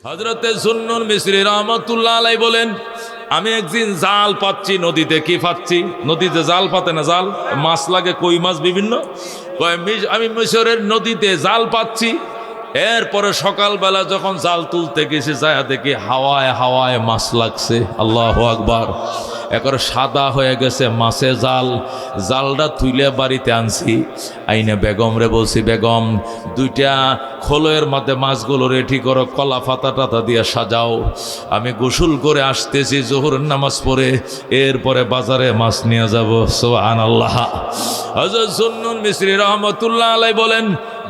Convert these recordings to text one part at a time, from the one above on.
হযরতে সুন্নুন মিসরি রহমাতুল্লাহ আলাইহি বলেন, আমি একদিন জাল পাচ্ছি নদীতে। কি পাচ্ছি? নদীতে জাল পাতে না, জাল মাছ লাগে, কই মাছ বিভিন্ন। আমি মিশরের নদীতে জাল পাচ্ছি। এরপরে সকালবেলা যখন জাল তুলতে গেছি, যায় দেখি হাওয়ায় হাওয়ায় মাছ লাগছে। আল্লাহু আকবার। একবারে সাদা হয়ে গেছে মাছে জাল। জালটা তুলে বাড়িতে আনছি। আইনে বেগম রে বলছি, বেগম দুইটা খোলের মধ্যে মাছগুলো রেডি করো, কলা পাতা টাতা দিয়ে সাজাও। আমি গোসল করে আসতেছি জোহরের নামাজ পড়ে, এরপরে বাজারে মাছ নিয়ে যাব। সুবহানাল্লাহ। হযরত সুন্নুন মিসরি রহমাতুল্লাহ আলাইহি বলেন,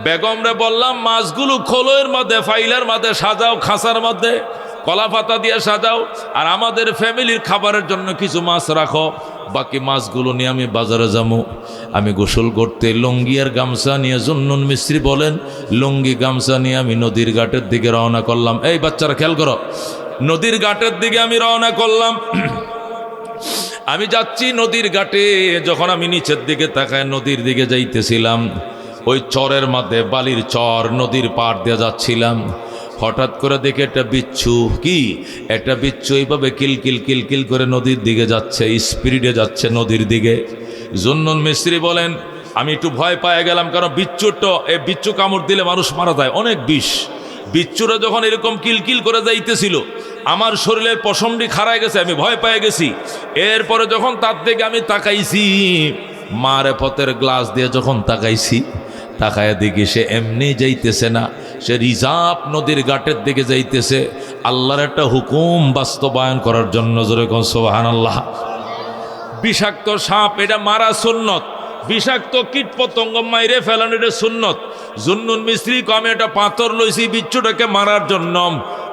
বেগম রে বললাম মাছগুলো খোলের মধ্যে, ফাইলার মধ্যে সাজাও, খাঁচার মধ্যে কলা পাতা দিয়ে সাজাও, আর আমাদের ফ্যামিলির খাবারের জন্য কিছু মাছ রাখো, বাকি মাছগুলো নিয়ে আমি বাজারে যাবো। আমি গোসল করতে লুঙ্গি আর গামছা নিয়ে, সুন্নুন মিস্ত্রি বলেন, লুঙ্গি গামছা নিয়ে আমি নদীর ঘাটের দিকে রওনা করলাম। এই বাচ্চারা খেয়াল করো, নদীর ঘাটের দিকে আমি রওনা করলাম। আমি যাচ্ছি নদীর ঘাটে। যখন আমি নিচের দিকে তাকায় নদীর দিকে যাইতেছিলাম, ওই চরের মধ্যে, বালির চর, নদীর পাড় দিয়ে যাচ্ছিলাম। হঠাৎ করে দেখে একটা বিচ্ছু, কি একটা বিচ্ছু এইভাবে কিলকিল কিলকিল করে নদীর দিকে যাচ্ছে, স্পিডে যাচ্ছে নদীর দিকে। সুন্নুন মিস্ত্রি বলেন, আমি একটু ভয় পেয়ে গেলাম, কারণ বিচ্ছু কামড় দিলে মানুষ মারা যায়, অনেক বিষ। বিচ্ছুরা যখন এরকম কিলকিল করে যাইতেছিল, আমার শরীরের পশমটি খাড়ায় গেছে, আমি ভয় পেয়ে গেছি। এরপরে যখন তার দিকে আমি তাকাইছি, মারে পথের গ্লাস দিয়ে যখন তাকাইছি, তাকায় দেখি সে এমনি যাইতেছে না, সে রিজার্ভ নদীর ঘাটের দিকে যাইতেছে আল্লাহর একটা হুকুম বাস্তবায়ন করার জন্য। জোরে কোন সুবহানাল্লাহ। বিষাক্ত সাপ, এটা মারা সুন্নত। বিষাক্ত কীট পতঙ্গ মাইরে ফেলানো, এটা সুন্নত। সুন্নুন মিস্ত্রি আমি একটা পাথর লইছি বিচ্ছুটাকে মারার জন্য।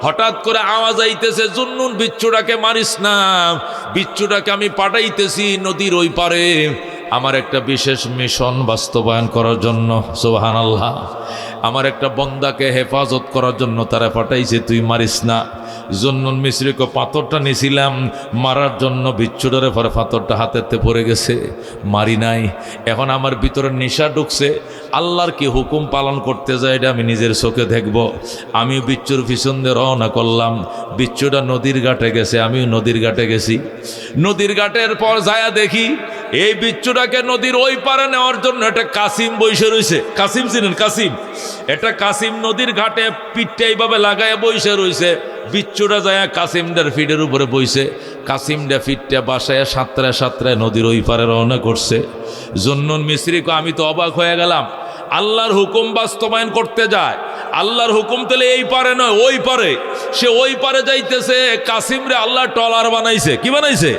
হঠাৎ করে আওয়াজ আইতেছে, সুন্নুন বিচ্ছুটাকে মারিস না, বিচ্ছুটাকে আমি পাঠাইতেছি নদীর ওই পারে আমার একটা বিশেষ মিশন বাস্তবায়ন করার জন্য। সুবহানাল্লাহ। আমার একটা বন্দাকে হেফাজত করার জন্য তারা পাঠাইছে, তুই মারিস না। সুন্নুন মিস্ত্রিকে পাথরটা নিয়েছিলাম মারার জন্য, বিচ্ছুটারে পরে পাথরটা হাতেতে পড়ে গেছে, মারি নাই। এখন আমার ভিতরে নেশা ঢুকছে, আল্লাহর কি হুকুম পালন করতে যায় এটা আমি নিজের চোখে দেখব। আমি বিচ্ছুর পিছন দিয়ে রওনা করলাম। বিচ্ছুটা নদীর ঘাটে গেছে, আমিও নদীর ঘাটে গেছি। নদীর ঘাটের পর যায়া দেখি এই বিচ্ছুটাকে নদীর ওই পারে নেওয়ার জন্য একটা কাসিম বইসে রয়েছে। কাসিম চিনেন? কাসিম, এটা কাসিম নদীর ঘাটে পিঠটা এইভাবে লাগায় বইসে রয়েছে। বিচ্ছুটা যায় কাসিমটার ফিটের উপরে বইছে, কাসিমটা ফিটটা বাসায় সাঁতরায় সাঁতরায় নদীর ওই পারে রওনা করছে। সুন্নুন মিস্ত্রিকে আমি তো অবাক হয়ে গেলাম, আল্লাহর হুকুম বাস্তবায়ন করতে যায়। আল্লাহর হুকুম তাহলে এই পারে নয়, ওই পারে। সে ওই পারে যাইতেছে, কাসিমরে আল্লাহ টলার বানাইছে। কি বানাইছে?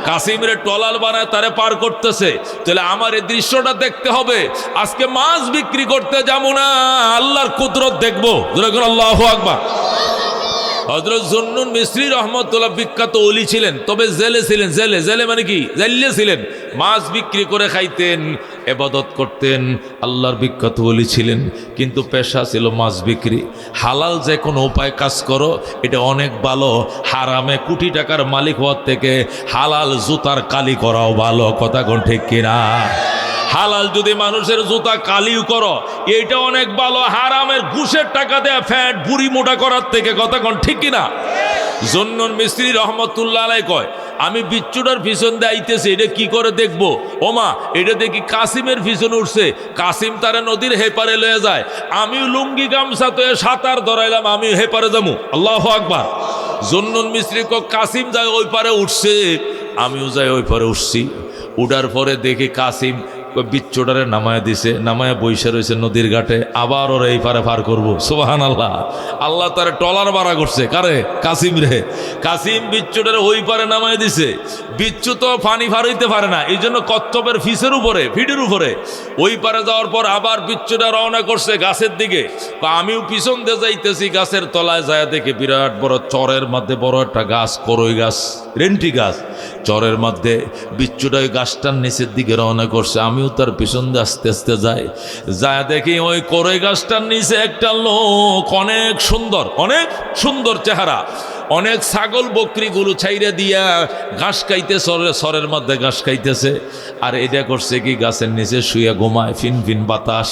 কাসিমরে টলার বানায় তারে পার করতেছে। তাহলে আমার এই দৃশ্যটা দেখতে হবে। আজকে মাছ বিক্রি করতে যাবো না, আল্লাহর কুদরত দেখবো। আল্লাহু আকবার। হযরত সুন্নুন মিস্রি রহমতুল্লাহ বিখ্যাত ওলি ছিলেন, তবে জেলে ছিলেন। জেলে, জেলে মানে কি? জাইলে ছিলেন। মাছ বিক্রি করে খাইতেন, ইবাদত করতেন, আল্লাহর বিখ্যাত ওলি ছিলেন, কিন্তু পেশা ছিল মাছ বিক্রি। হালাল যে কোনো উপায় কাজ করো, এটা অনেক ভালো। হারামে কোটি টাকার মালিক হওয়ার থেকে হালাল জুতার কালি করাও ভালো। কথা কোন ঠিক কিনা? হালাল যদি মানুষের জুতা কালিও করো, এইটা অনেক ভালো হারামের ঘুষের টাকা দেয়া ফ্যাট বুড়ি মোটা করার থেকে। কথা কোন ঠিক কিনা? সুন্নুন মিস্ত্রি রহমতুল্লাহ আলাইহি কয়, আমি বিচ্ছুটার পিছন দিয়ে আইতেছি, এটা কি করে দেখবো? ওমা, এটা দেখি কাসিমের পিছনে উঠছে। কাসিম তারা নদীর হেপারে লয়ে যায়, আমিও লুঙ্গি গামছা তো সাঁতার ধরাইলাম, আমিও হেপারে যাবো। আল্লাহু আকবার। সুন্নুন মিস্ত্রি কয়, কাসিম যায় ওই পারে উঠছে, আমিও যাই ওই পারে উঠছি। উঠার পরে দেখি কাসিম বিচ্ছুটারে নামায় দিছে, নামায় বইসে রয়েছে নদীর ঘাটে। আবার ওরা এই পারে পার করবো। সুবহানাল্লাহ। আল্লাহ তারে টলার বাড়া করছে। কারে? কাসিম রে। কাসিম বিচ্ছুটারে ওই পারে নামায় দিছে। বিচ্ছু তো পানি পার হইতে পারে না, এই জন্য কচ্ছপের ফিসের উপরে, ফিডের উপরে ওই পারে যাওয়ার পর আবার বিচ্ছুটা রওনা করছে গাছের দিকে। আমিও পিছন দিয়ে যাইতেছি, গাছের তলায় যায় দেখে বিরাট বড় চরের মধ্যে বড় একটা গাছ, করই গাছ, রেন্টি গাছ। চরের মধ্যে বিচ্ছুটা ওই গাছটার নিচের দিকে রওনা করছে, আমিও তার পিছন দিয়ে আস্তে আস্তে যাই। যায় দেখি ওই করই গাছটার নিচে একটা লোক, অনেক সুন্দর, অনেক সুন্দর চেহারা, অনেক ছাগল বকরি গরু ছাইরে দিয়া ঘাস খাইতে সরের মধ্যে ঘাস খাইতেছে। আর এটা করছে কি, গাছের নিচে শুয়ে ঘুমায়, ফিন ফিন বাতাস,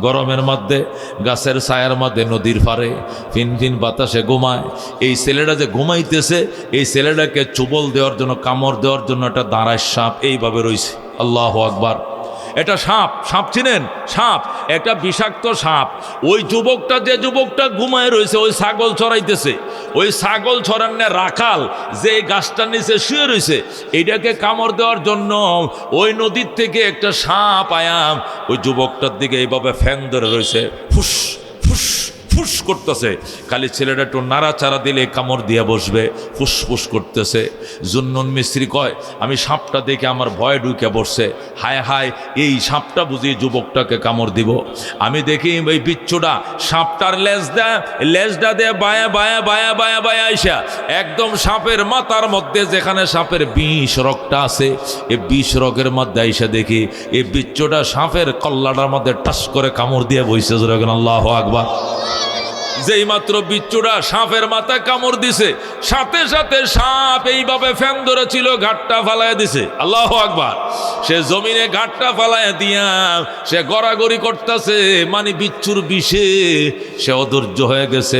গরমের মধ্যে গাছের ছায়ার মধ্যে নদীর পাড়ে ফিন ফিন বাতাসে ঘুমায়। এই ছেলেটা যে ঘুমাইতেছে, এই ছেলেটাকে চুবল দেওয়ার জন্য, কামড় দেওয়ার জন্য একটা দাঁড়ায় সাপ এইভাবে রয়েছে। আল্লাহু আকবার। এটা সাপ, সাপ চিনেন? সাপ, একটা বিষাক্ত সাপ। ওই যুবকটা, যে যুবকটা ঘুমায় রয়েছে, ওই ছাগল চড়াইতেছে, ওই ছাগল চড়ান্নে রাখাল যে গাছটার নিচে শুয়ে রয়েছে, এইটাকে কামড় দেওয়ার জন্য ওই নদীর থেকে একটা সাপ আয়াম ওই যুবকটার দিকে এইভাবে ফ্যান ধরে রয়েছে, ফুস ফুস ফুস করতেছে। খালি ছেলেটা একটু নাড়াচাড়া দিলে কামড় দিয়ে বসবে, ফুসফুস করতেছে। জুন্নুন মিস্ত্রি কয়, আমি সাপটা দেখে আমার ভয় ঢুকে বসছে, হায় হায় এই সাপটা বুঝিয়ে যুবকটাকে কামড় দিব। আমি দেখি ওই বিচ্ছুটা সাপটার লেজটা দিয়ে বায়া বায়া বায়া বায়া বায়া আইসা একদম সাপের মাথার মধ্যে, যেখানে সাপের বিষ রগটা আছে, এই বিষ রগের মধ্যে আইসা দেখি এই বিচ্ছুটা সাপের কল্লাটার মধ্যে টাস করে কামড় দিয়ে বসে। আল্লাহু আকবার। যেই মাত্র বিচ্ছুটা সাপের মাথায় কামড় দিছে, সাথে সাথে সাপ এইভাবে ফ্যান ধরেছিল, ঘাটটা ফালাইয়া দিছে। আল্লাহু আকবার। সে জমিনে ঘাটটা ফালাইয়া দিয়া সে গড়াগড়ি করতেছে, মানে বিচ্ছুর বিষে সে অধৈর্য হয়ে গেছে।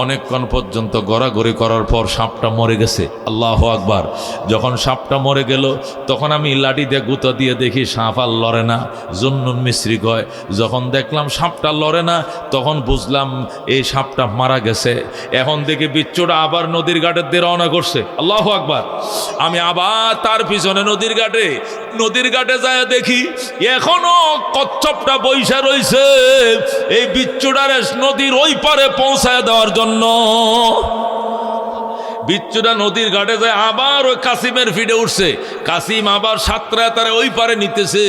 অনেকক্ষণ পর্যন্ত গড়াগড়ি করার পর সাপটা মরে গেছে। আল্লাহু আকবার। যখন সাপটা মরে গেল, তখন আমি লাঠি দিয়ে গুঁতো দিয়ে দেখি সাপ আর লড়ে না। জুন্নুন মিস্ত্রি কয়, যখন দেখলাম সাপটা লড়ে না, তখন বুঝলাম এই সাপটা মারা গেছে। এখন দেখি বিচ্ছুটা আবার নদীর ঘাটের দিয়ে রওনা করছে। আল্লাহু আকবার। আমি আবার তার পিছনে নদীর ঘাটে যায় দেখি এখনো কচ্ছপটা বইসা রইছে এই বিচ্ছুটারে নদীর ওই পারে পৌঁছায় দেওয়ার জন্য। বিচ্ছুটা নদীর ঘাটে যায়, আবার ওই কাসিমের ফিডে উঠছে, কাসিম আবার সাতরায় তারা ওই পারে নিতেছে।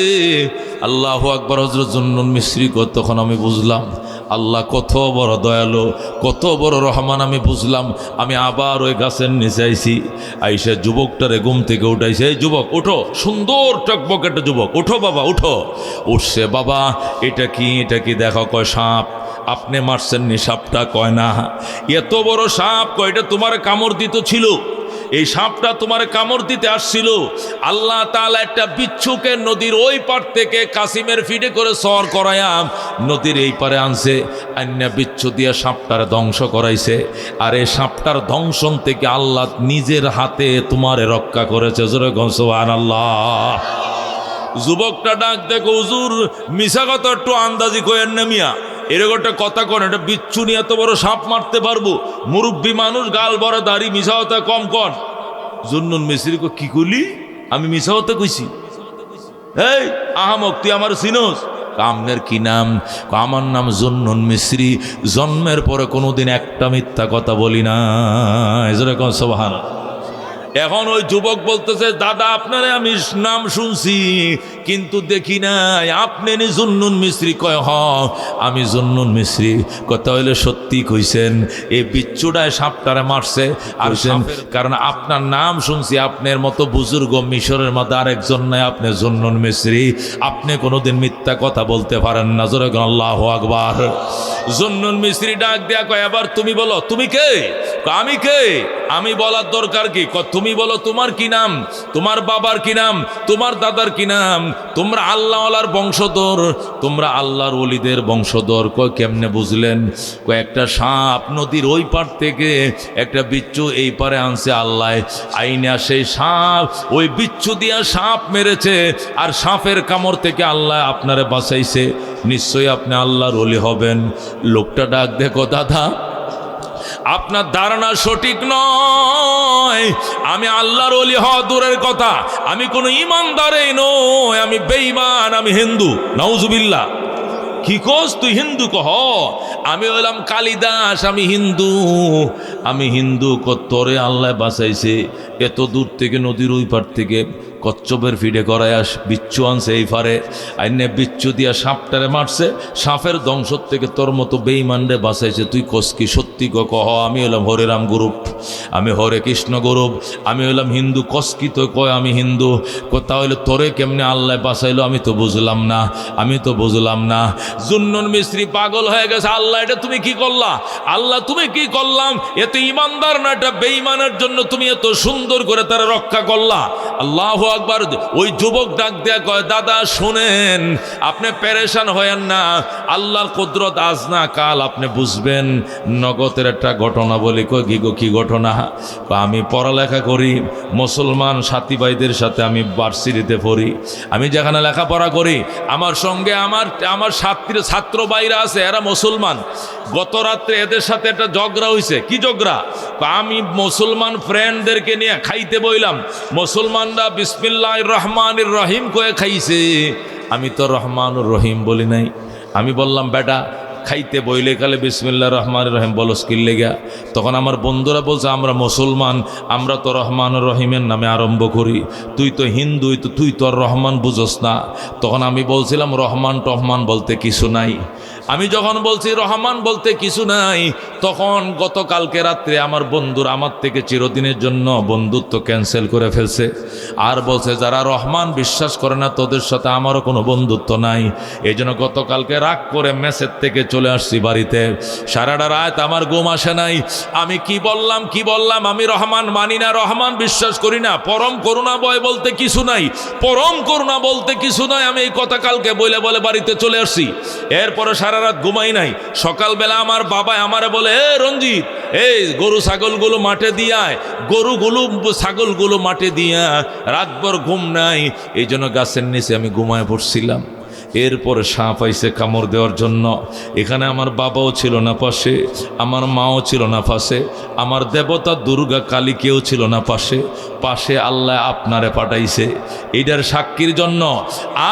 আল্লাহু আকবার। হযরত জুন্নুন মিস্ত্রি তখন আমি বুঝলাম আল্লাহ কত বড় দয়ালু, কত বড় রহমান। আমি বুঝলাম। আমি আবার ওই গাছের নিচে আইছি, আইসা যুবকটারে ঘুম থেকে উঠাইছে, এই যুবক উঠো, সুন্দর টকবক একটা যুবক, উঠো বাবা উঠো। উঠছে, বাবা এটা কি দেখো। কয় সাপ। আপনি মারছেন নি সাপটা? কয় না। এত বড় সাপ? কয় এটা তোমার কামড় দিত ছিল, এই সাপটা তোমার কামড় দিতে আসছিল। আল্লাহ তাআলা একটা বিচ্ছুকে নদীর ওই পার থেকে কাসিমের ফিডে করে সর করায়া নদীর এই পারে আনছে, আন্যা বিচ্ছু দিয়ে সাপটার ধ্বংস করাইছে। আর এই সাপটার ধ্বংসন থেকে আল্লাহ নিজের হাতে তোমারে রক্ষা করেছে। জোরে সুবহানাল্লাহ। যুবকটা ডাক দেখো, হুজুর মিশা কথা একটু আন্দাজি কয়েন না মিয়া, এরকম একটা কথা কন, এটা বিচ্ছু নিয়ে এত বড় সাপ মারতে পারবো? মুরব্বী মানুষ, গাল বড় দাড়ি, মিশা কথা কম কন। জুন্নুন মিস্ত্রি কি করলি? আমি মিশা কথা কইছি? এই আহামক, তুই আমার চিনোস? কামনের কি নাম? আমার নাম জুন্নুন মিস্ত্রি। জন্মের পরে কোনোদিন একটা মিথ্যা কথা বলি না। এরকম সুবহানাল্লাহ। এখন ওই যুবক বলতেছে, দাদা আপনারে আমি নাম শুনছি কিন্তু দেখি নাই, আপনি নি জুন্নুন মিস্ত্রি? কয় হ আমি জুন্নুন মিস্ত্রি। কথা হইলে সত্যি কইছেন, এই বিচ্ছুটায় সাপটারে মারছে। আর কারণ আপনার নাম শুনছি, আপনার মতো বুজুর্গ মিশরের মধ্যে আরেকজন নাই, আপনি জুন্নুন মিস্ত্রি, আপনি কোনোদিন মিথ্যা কথা বলতে পারেন না। জোরে আল্লাহু আকবার। জুন্নুন মিস্ত্রি ডাক দেয়া কয়, এবার তুমি বলো তুমি কে? আমি কে? আমি বলার দরকার কি? তুমি বলো তোমার কি নাম, তোমার বাবার কি নাম, তোমার দাদার কি নাম? তোমরা আল্লাহওয়ালার বংশধর, তোমরা আল্লাহর ওলিদের বংশধর। কয় কেমনে বুঝলেন? কয় একটা সাপ নদীর ওই পার থেকে একটা বিচ্ছু এই পারে আনছে আল্লাহ, আইনা সেই সাপ ওই বিচ্ছু দিয়া সাপ মেরেছে, আর সাপের কামড় থেকে আল্লাহ আপনারে বাঁচাইছে, নিশ্চয়ই আপনি আল্লাহর ওলি হবেন। লোকটা ডাক দেখো, দাদা আপনার ধারণা সঠিক নয়, আমি আল্লাহর ওলি হওয়া দূরের কথা, আমি কোনো ইমানদারই নই, আমি বেঈমান, আমি হিন্দু। নাউজুবিল্লাহ। কি কোস তুই হিন্দু? কহ আমি হইলাম কালিদাস, আমি হিন্দু। তোরে আল্লাহ বাঁচাইছে এত দূর থেকে, নদীর ওই পার থেকে কচ্ছপের ফিডে করায় বিচ্ছু আনছে এই ফারে আইনে বিচ্ছু দিয়া সাপটারে মারছে, সাপের দংশ থেকে তোর মতো বেঈমানরে বাঁচাইছে। তুই কসকি সত্যি কহ আমি হলাম হরে রাম গ্রুপ, আমি হরে কৃষ্ণ গ্রুপ, আমি হলাম হিন্দু। কসকি তো কয় আমি হিন্দু, তাহলে তোরে কেমনে আল্লাহ বাঁচাইলো আমি তো বুঝলাম না, আমি তো বুঝলাম না। জুন্নুন মিস্ত্রি পাগল হয়ে গেছে, আল্লাহ এটা তুমি কি করলা, আল্লাহ তুমি কি করলাম, এত ইমানদার না এটা বেঈমানের জন্য তুমি এত সুন্দর করে তারা রক্ষা করলা। আল্লাহু আকবার। ওই যুবক ডাক দেয়া কয় দাদা শুনেন, আপনি পেরেশান হয়েন না, আল্লাহর কুদরত আজ না কাল আপনি বুঝবেন। নগদের একটা ঘটনা বলি। কই কি ঘটনা? আমি পড়ালেখা করি, মুসলমান সাথী ভাইদের সাথে আমি ভার্সিটিতে পড়ি। আমি যেখানে লেখাপড়া করি আমার সঙ্গে আমার ছাত্র ভাইরা আছে, এরা মুসলমান। গত রাত্রে এদের সাথে একটা ঝগড়া হয়েছে। কি ঝগড়া? আমি মুসলমান ফ্রেন্ডদেরকে নিয়ে খাইতে বইলাম, মুসলমানরা বিসমিল্লাহির রহমানির রহিম কয়ে খাইছে, আমি তো রহমানুর রহিম বলি নাই। আমি বললাম বেটা খাইতে বইলে কালে বিসমিল্লাহির রহমানির রহিম বলস কি লেগা? তখন আমার বন্ধুরা বলছে আমরা মুসলমান, আমরা তো রহমানুর রহিমের নামে আরম্ভ করি, তুই তো হিন্দু, তুই তো আর রহমান বুঝস না। তখন আমি বলছিলাম রহমান টহমান বলতে কিছু নাই। আমি যখন বলছি রহমান বলতে কিছু নাই, তখন গতকালকে রাত্রে আমার বন্ধুর আমার থেকে চিরদিনের জন্য বন্ধুত্ব ক্যান্সেল করে ফেলছে, আর বলছে যারা রহমান বিশ্বাস করে না তোদের সাথে আমারও কোনো বন্ধুত্ব নাই। এই জন্য গতকালকে রাগ করে মেসের থেকে চলে আসছি বাড়িতে। সারাটা রাত আমার ঘুম আসে নাই। আমি কি বললাম, আমি রহমান মানি না, রহমান বিশ্বাস করি না, পরম করুণা বয় বলতে কিছু নাই, পরম করুণা বলতে কিছু নাই। আমি এই কথা কালকে বলে বাড়িতে চলে আসছি। এরপরে সারা রাত ঘুমাই নাই। সকালবেলা আমার বাবা আমারে বলে, এ রঞ্জিত, এই গরু ছাগলগুলো মাঠে দিয়ায়, ছাগলগুলো মাঠে দিয়া, রাতভর ঘুম নাই। এই জন্য গাছের নিচে আমি ঘুমায় পড়ছিলাম। এরপরে সাপ আইছে কামড় দেওয়ার জন্য। এখানে আমার বাবাও ছিল না পাশে, আমার মাও ছিল না পাশে, আমার দেবতা দুর্গা কালী কেউ ছিল না পাশে আল্লাহ আপনারে পাঠাইছে এইটার সাক্ষীর জন্য।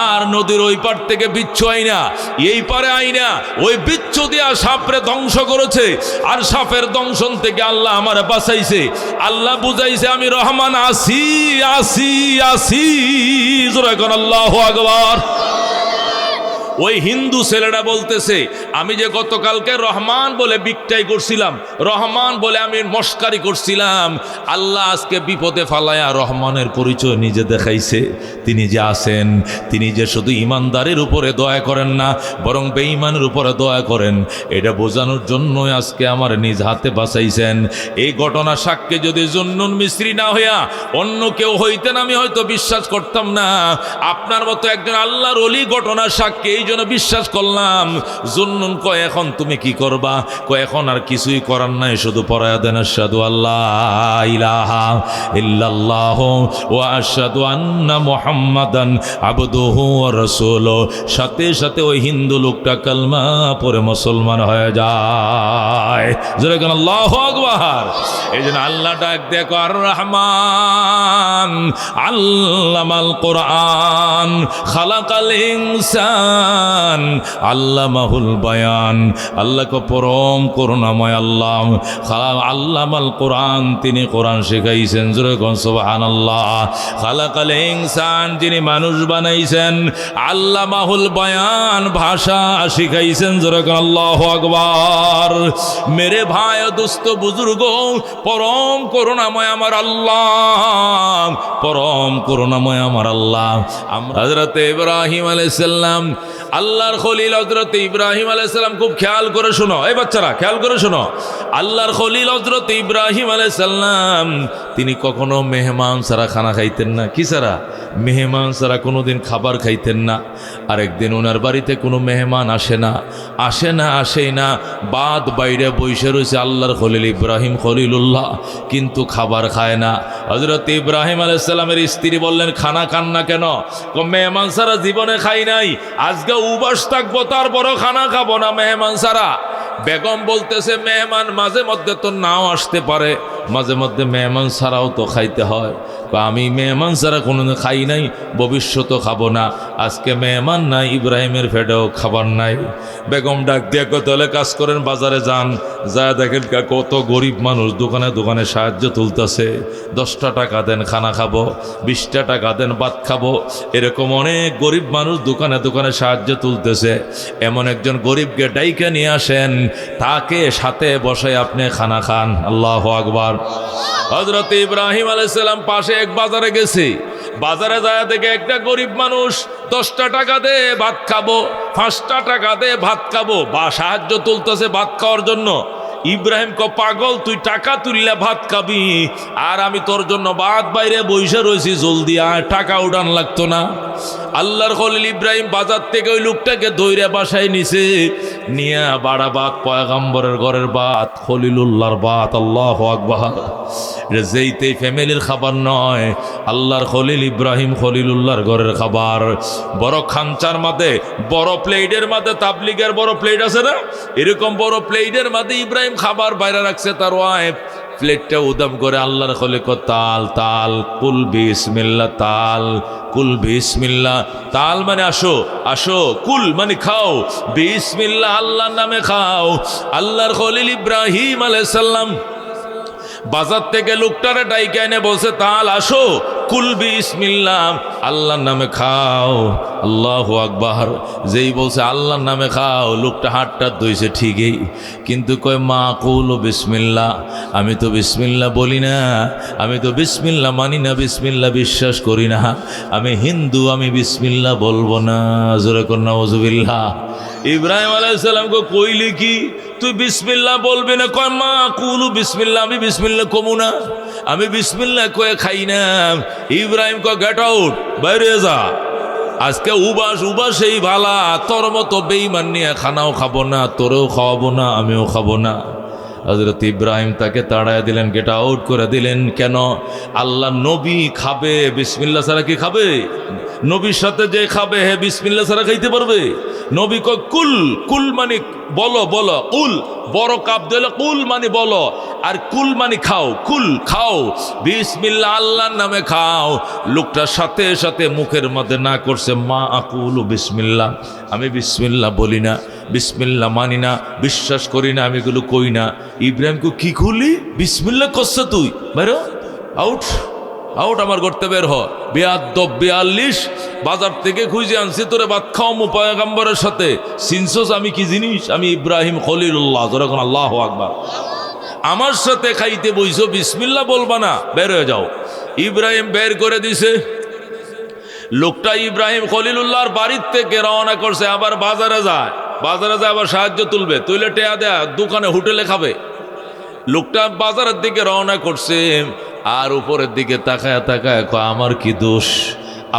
আর নদীর ওই পার থেকে বিচ্ছু আইনা এই পারে আইনা ওই বিচ্ছু দিয়া সাপরে ধ্বংস করেছে, আর সাপের দংশন থেকে আল্লাহ আমারে বাঁচাইছে। আল্লাহ বুঝাইছে আমি রহমান আসি আসি আসি। জোরে কোন আল্লাহু আকবার। ওই হিন্দু ছেলেটা বলতেছে আমি যে গতকালকে রহমান বলে বিকটাই করছিলাম, রহমান বলে আমি মস্কারি করছিলাম, আল্লাহ আজকে বিপদে ফালায়া রহমানের পরিচয় নিজে দেখাইছে। তিনি যে আছেন, তিনি যে শুধু ইমানদারের উপরে দয়া করেন না, বরং বেঈমানের উপরে দয়া করেন, এটা বোঝানোর জন্যই আজকে আমার নিজ হাতে বাঁচাইছেন। এই ঘটনা সাক্ষী যদি জুন্নুন মিস্ত্রি না হইয়া অন্য কেউ হইতেন আমি হয়তো বিশ্বাস করতাম না। আপনার মতো একজন আল্লাহর ওলি ঘটনা সাক্ষী, এই জন্য বিশ্বাস করলাম। জুন্নুন কয় এখন তুমি কি করবা? কয় এখন আর কিছুই করার নাই, শুধু পড়ায়া দেন আশহাদু আল্লাহ ইলাহা ইল্লাল্লাহু ওয়া আশহাদু আন্না মুহাম্মাদান আবদুহু ওয়া রাসূলুহু। সাথে সাথে ওই হিন্দু লোকটা কালমা পড়ে মুসলমান হয়ে যায়। জোরে বলেন আল্লাহু আকবার। এই জন্য আল্লাহ ডাক দেখো আর রহমান আল্লামাল কোরআন খালাকাল ইনসান আল্লামাহুল বায়ান। আল্লাহকে পরম করুণাময় আল্লাহ আল্লামাল কোরআন, তিনি কোরআন শিখাইছেন। জোরে কোন সুবহানাল্লাহ। খালাকাল ইনসান, যিনি মানুষ বানাইছেন। আল্লামাহুল বায়ান, ভাষা শিখাইছেন। জোরে কোন আল্লাহু আকবার। মেরে ভাই দোস্ত বুজুর্গ, পরম করুণাময় আমার আল্লাহ, পরম করুণাময় আমার আল্লাহ। হযরত ইব্রাহিম আলাইহিস সালাম, আল্লাহর খলিল হযরত ইব্রাহিম আলাইহিস সালাম, খুব খেয়াল করে শোনো এই বাচ্চারা, খেয়াল করে শোনো। আল্লাহর খলিল হযরত ইব্রাহিম আলাইহিস সালাম, তিনি কখনো মেহমান ছাড়া খানা খাইতেন না। কি ছাড়া? মেহমান ছাড়া কোনোদিন খাবার খাইতেন না। আরেকদিন ওনার বাড়িতে কোনো মেহমান আসেই না, বাদ বাইরে বসে রয়েছে আল্লাহর খলিল ইব্রাহিম খলিলুল্লাহ, কিন্তু খাবার খায় না। হযরত ইব্রাহিম আলাইহিস সালামের স্ত্রী বললেন খানা খান না কেন? মেহমান ছাড়া জীবনে খাই নাই, আজকে উপাস থাকবো, তারপরও খানা খাবো না মেহমান ছাড়া। বেগম বলতেছে মেহমান মাঝে মধ্যে তো নাও আসতে পারে, মাঝে মধ্যে মেহমান ছাড়াও তো খাইতে হয়। আমি মেহমান ছাড়া কোনোদিন খাই নাই, ভবিষ্যতও খাবো না। আজকে মেহমান নাই, ইব্রাহিমের ফেটেও খাবার নাই। বেগম ডাক দিয়ে তাহলে কাজ করেন, বাজারে যান, যা দেখেন কত গরিব মানুষ দোকানে দোকানে সাহায্য তুলতেছে। 10টা টাকা দেন খানা খাবো, 20টা টাকা দেন ভাত খাবো। এরকম অনেক গরিব মানুষ দোকানে দোকানে সাহায্য তুলতেছে। এমন একজন গরিবকে ডাইকে নিয়ে আসেন, তাকে সাথে বসে আপনি খানা খান। আল্লাহু আকবার। হযরত ইব্রাহিম আলাইহিস সালাম পাশে এক বাজারে গেছে। বাজারে যায় দেখে একটা গরিব মানুষ 10টা টাকা দে ভাত খাবো, 5টা টাকা দে ভাত খাবো, বা সাহায্য তুলতেছে ভাত খাওয়ার জন্য। ইব্রাহিম ক পাগল, তুই টাকা তুললে ভাত খাবি, আর আমি তোর জন্য ভাত বাইরে বইসা রয়েছি, জলদি আয়, টাকা উঠান লাগতো না। আল্লাহর খলিল ইব্রাহিম বাজার থেকে ওই লোকটাকে দৌড়ে বাসায় নিছে, নিয়ে বাড়া ভাত, পয়গম্বরের ঘরের ভাত, খলিলুল্লাহর ভাত। আল্লাহু আকবার। যেইতেই ফ্যামিলির খাবার নয়, আল্লাহর খলিল ইব্রাহিম খলিলুল্লাহর ঘরের খাবার। বড় খাঞ্চার মাঝে, বড় প্লেটের মাঝে, তাবলিগের বড় প্লেট আছে না, এরকম বড় প্লেটের মাঝে ইব্রাহিম খাবার বাইরে রাখছে। তার ওয়াইফ প্লেটটা উদাম করে আল্লাহর খলিল তাল তাল কুল বিসমিল্লাহ, তাল কুল বিসমিল্লাহ। তাল মানে আসো, আসো, কুল মানে খাও, বিসমিল্লাহ আল্লাহর নামে খাও। আল্লাহর খলিল ইব্রাহিম আলাইহিস সালাম বাজার থেকে লোকটারে ডাইকে এনে বলছে, তাল আসো, কুল বিসমিল্লাহ আল্লাহর নামে খাও। আল্লাহু আকবার। যেই বলছে আল্লাহর নামে খাও, লোকটা হাতটা ধুইছে ঠিকই, কিন্তু কয় মা কুল বিসমিল্লাহ, আমি তো বিসমিল্লাহ বলি না, আমি তো বিসমিল্লাহ মানি না, বিসমিল্লাহ বিশ্বাস করি না, আমি হিন্দু, আমি বিসমিল্লাহ বলবো না। জোরে কর নাউজুবিল্লাহ। ইব্রাহিম আলাইহিস সালাম কইলি কি তুই বিসমিল্লাহ বলবি না? কয় মা কুলু বিসমিল্লাহ, আমি বিসমিল্লাহ কমু না, আমি বিসমিল্লাহ কয়ে খাই না। ইব্রাহিম কয় গেট আউট, বাইরে যা, আজকে উবাসেই ভালা, তোর মতো বেঈমান নিয়ে খানাও খাবো না, তোরেও খাওয়াবো না, আমিও খাবো না। হযরত ইব্রাহিম তাকে তাড়ায় দিলেন, গেট আউট করে দিলেন। কেন? আল্লাহ নবী খাবে বিসমিল্লাহ ছাড়া কি খাবে? নবীর সাথে যে খাবে হে বিসমিল্লাহ ছাড়া খাইতে পারবে? নবী কয় কুল, কুল মানে বলো, বলো, কুল, বড় কাপ দিলে কুল মানে বলো, আর কুল মানে খাও, কুল খাও, বিসমিল্লাহ আল্লাহর নামে খাও। লোকটার সাথে সাথে মুখের মধ্যে না করছে মা আকুলু বিসমিল্লাহ, আমি বিসমিল্লাহ বলি না, বিসমিল্লাহ মানি না, বিশ্বাস করি না, আমি এগুলো কই না। ইব্রাহিমকে কি খুলি বিসমিল্লাহ করছে তুই, বেরো আউট, আউট, আমার করতে বের হ। বেয়াদব 42 বাজার থেকে খুঁজে আনছি তোরে ভাত খাওয়ামু পয়গম্বরের সাথে, সিনসোস আমি কি জিনিস? আমি ইব্রাহিম খলিলুল্লাহ। যখন আল্লাহু আকবার। আমার সাথে খাইতে বইছো, বিসমিল্লাহ বলবা না, বের হয়ে যাও। ইব্রাহিম বের করে দিছে। লোকটা ইব্রাহিম খলিলুল্লাহর বাড়ির থেকে রওনা করছে, আবার বাজারে যায়, বাজারে যায় আবার সাহায্য তুলবে, তুইলে টেয়া দেয়া দোকানে হোটেলে খাবে। লোকটা বাজারের দিকে রওনা করছে, আর উপরের দিকে তাকায় তাকায় আমার কি দোষ?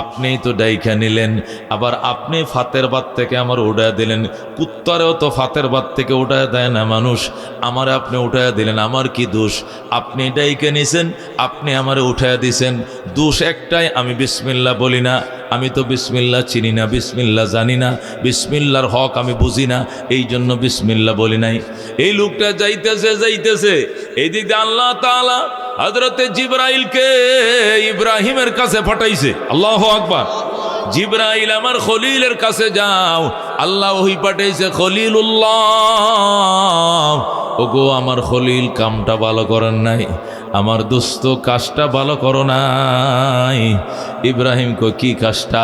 আপনিই তো ডাইখা নিলেন, আবার আপনি ফাতের বাদ থেকে আমার উঠায় দিলেন। কুত্তারেও তো ফাতের বাদ থেকে উঠায় দেয় না মানুষ, আমারে আপনি উঠায় দিলেন, আমার কি দোষ? আপনি ডাইকে নিছেন, আপনি আমারে উঠায় দিছেন। দোষ একটাই, আমি বিসমিল্লাহ বলি না, আমি তো বিসমিল্লাহ চিনি না, বিসমিল্লাহ জানি না, বিসমিল্লাহর হক আমি বুঝি না, এই জন্য বিসমিল্লাহ বলি নাই। এই লোকটা যাইতেছে যাইতেছে, এইদিক দিয়ে আল্লাহ তাআলা হযরতে জিবরাইলকে ইব্রাহিমের কাছে পাঠাইছে। আল্লাহু আকবার। জিবরাইল আমার খলিলের কাছে যাও, আল্লাহ ওহি পাঠাইছে খলিলুল্লাহ। ওগো আমার খলিল, কামটা ভালো করেন নাই, আমার দোস্ত কাজটা ভালো করো নাই। ইব্রাহিম কই কি কাজটা?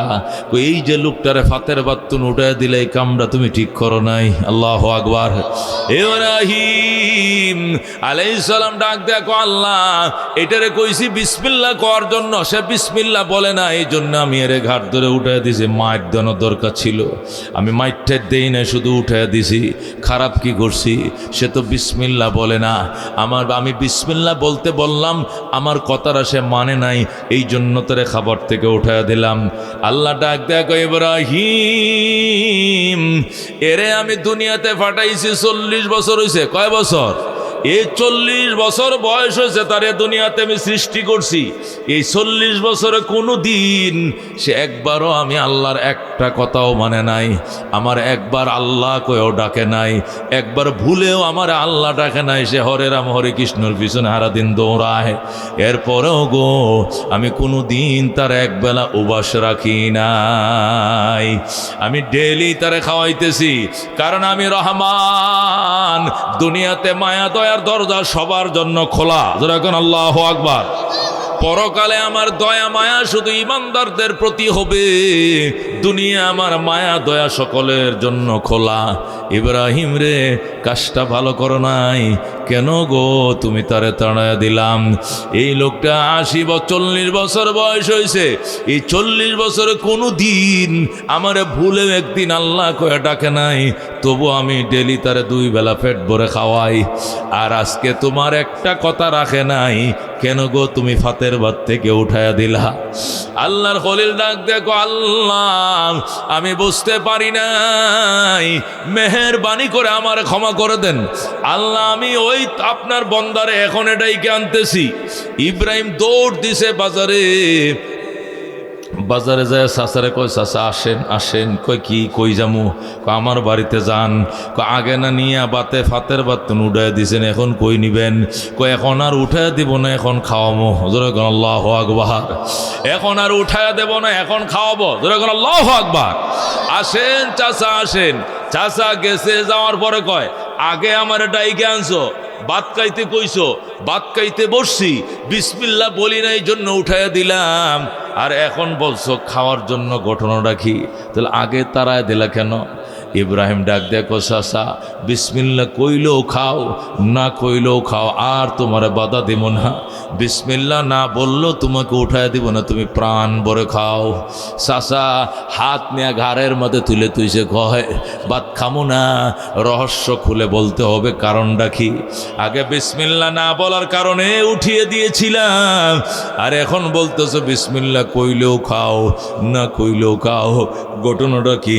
কই এই যে লোকটারে ফাতের বাত্তুন উঠায় দিলে, এই কামটা তুমি ঠিক করো নাই। আল্লাহু আকবার। ইব্রাহিম আলাইহিস সালাম ডাক দেখো, আল্লাহ এটারে কইছি বিসমিল্লাহ করার জন্য, সে বিসমিল্লাহ বলে না, এই জন্য আমি এর ঘাট ধরে উঠায় দিছি। মাইট দেওয়ার দরকার ছিল, আমি মাইটটা দেই না, শুধু উঠায় দিছি। খারাপ কি করছি? সে তো বিসমিল্লাহ বলে না, আমি বিসমিল্লাহ বলতে বললাম, আমার কথাটা সে মানে নাই, এই জন্য তোরে খাবার থেকে উঠায় দিলাম। আল্লাহ ডাক দেখো, ইব্রাহিম এরে আমি দুনিয়াতে পাঠাইছি 40 বছর হয়েছে। কয় বছর? এই 40 বছর বয়স হয়েছে তারে দুনিয়াতে আমি সৃষ্টি করছি, এই 40 বছরে কোনো দিন সে একবারও আমি আল্লাহর একটা কথাও মানে নাই, আমার একবার আল্লাহ কয়েও ডাকে নাই, একবার ভুলেও আমার আল্লাহ ডাকে নাই। সে হরে রাম হরে কৃষ্ণর পিছনে সারাদিন দৌড়ায়। এরপরেও গো আমি কোনো দিন তার একবেলা উপাস রাখি নাই, আমি ডেইলি তারে খাওয়াইতেছি, কারণ আমি রহমান। দুনিয়াতে মায়া দয়ার দরজা সবার জন্য খোলা, যেরকম আল্লাহু আকবার। পরকালে আমার দয়া মায়া শুধু ইমানদারদের প্রতি হবে, দুনিয়া আমার মায়া দয়া সকলের জন্য খোলা। ইব্রাহিম রে কাজটা ভালো করো নাই কেন গো, তুমি তারে তাড়াইয়া দিলাম। এই লোকটা 40 বছর বয়স হয়েছে, এই 40 বছরে কোনো দিন আমারে ভুলেও একদিন আল্লাহ কয়ে ডাকে নাই, তবু আমি ডেলি তারে 2 বেলা পেট ভরে খাওয়াই। আর আজকে তোমার একটা কথা রাখে নাই কেন গো, তুমি ফাতের ভাত থেকে উঠাইয়া দিলা। আল্লাহর খলিল ডাক দেখো, আল্লাহ আমি বুঝতে পারি নাই, মেহেরবানি করে আমার ক্ষমা করে দেন। আল্লাহ আমি ওই আপনার বন্দারে এখন এটাই আনতেছি। ইব্রাহিম দৌড় দিছে বাজারে যায়, চাচারে কয় চাচা আসেন আসেন। কই কি কই যামু? আমার বাড়িতে যান। আগে না নিয়ে বাতে ফাতের বাতন উঠাই দিছেন, এখন কই নিবেন? কই এখন আর উঠাই দিব না, এখন খাওয়াবো। যেরকম আল্লাহু আকবার। এখন আর উঠাইয়া দেব না, এখন খাওয়াবো। যেরকম আল্লাহু আকবার। আসেন চাচা আসেন। চাচা গেছে, যাওয়ার পরে কয় আগে আমার ডাইকে আনছো, ভাত খাইতে কইছো, ভাত খাইতে বসছি, বিসমিল্লাহ বলি নাই জন্য উঠাইয়া দিলাম, আর এখন বলছো খাওয়ার জন্য। ঘটনাটা কি? তাহলে আগে তারায় দিলা কেন? ইব্রাহিম ডাক দেখো, চাচা বিসমিল্লাহ কইলেও খাও, না কইলেও খাও, আর তোমার বাধা দিব না। বিসমিল্লাহ না বললেও তোমাকে উঠায় দিব না, তুমি প্রাণ ভরে খাও। চাচা হাত নিয়ে ঘাড়ের মধ্যে তুলে তুইছে, কয় ভাত খামো না। রহস্য খুলে বলতে হবে, কারণটা কি? আগে বিসমিল্লাহ না বলার কারণে উঠিয়ে দিয়েছিলাম, আর এখন বলতেছো বিসমিল্লাহ কইলেও খাও, না কইলেও খাও। ঘটনাটা কি?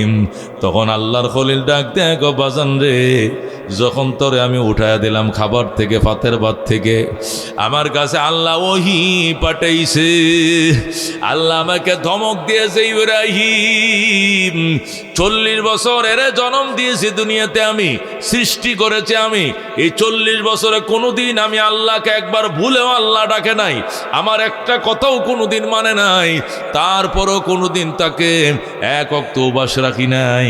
তখন আল্লাহর খলিল ডাক দেখো, বাজান রে, যখন তোরে আমি উঠাইয়া দিলাম খাবার থেকে, ফাতের ভাত থেকে, আমার কাছে আল্লাহ ওহি পাঠাইছে। আল্লাহ আমাকে ধমক দিয়েছে, ইব্রাহিম 40 বছর এরে জন্ম দিয়েছি দুনিয়াতে, আমি সৃষ্টি করেছি আমি। এই 40 বছরে কোনোদিন আমি আল্লাহকে একবার ভুলেও আল্লাহ ডাকে নাই, আমার একটা কথাও কোনোদিন মানে নাই, তারপরও কোনোদিন তাকে এক ওয়াক্ত উপবাস রাখি নাই।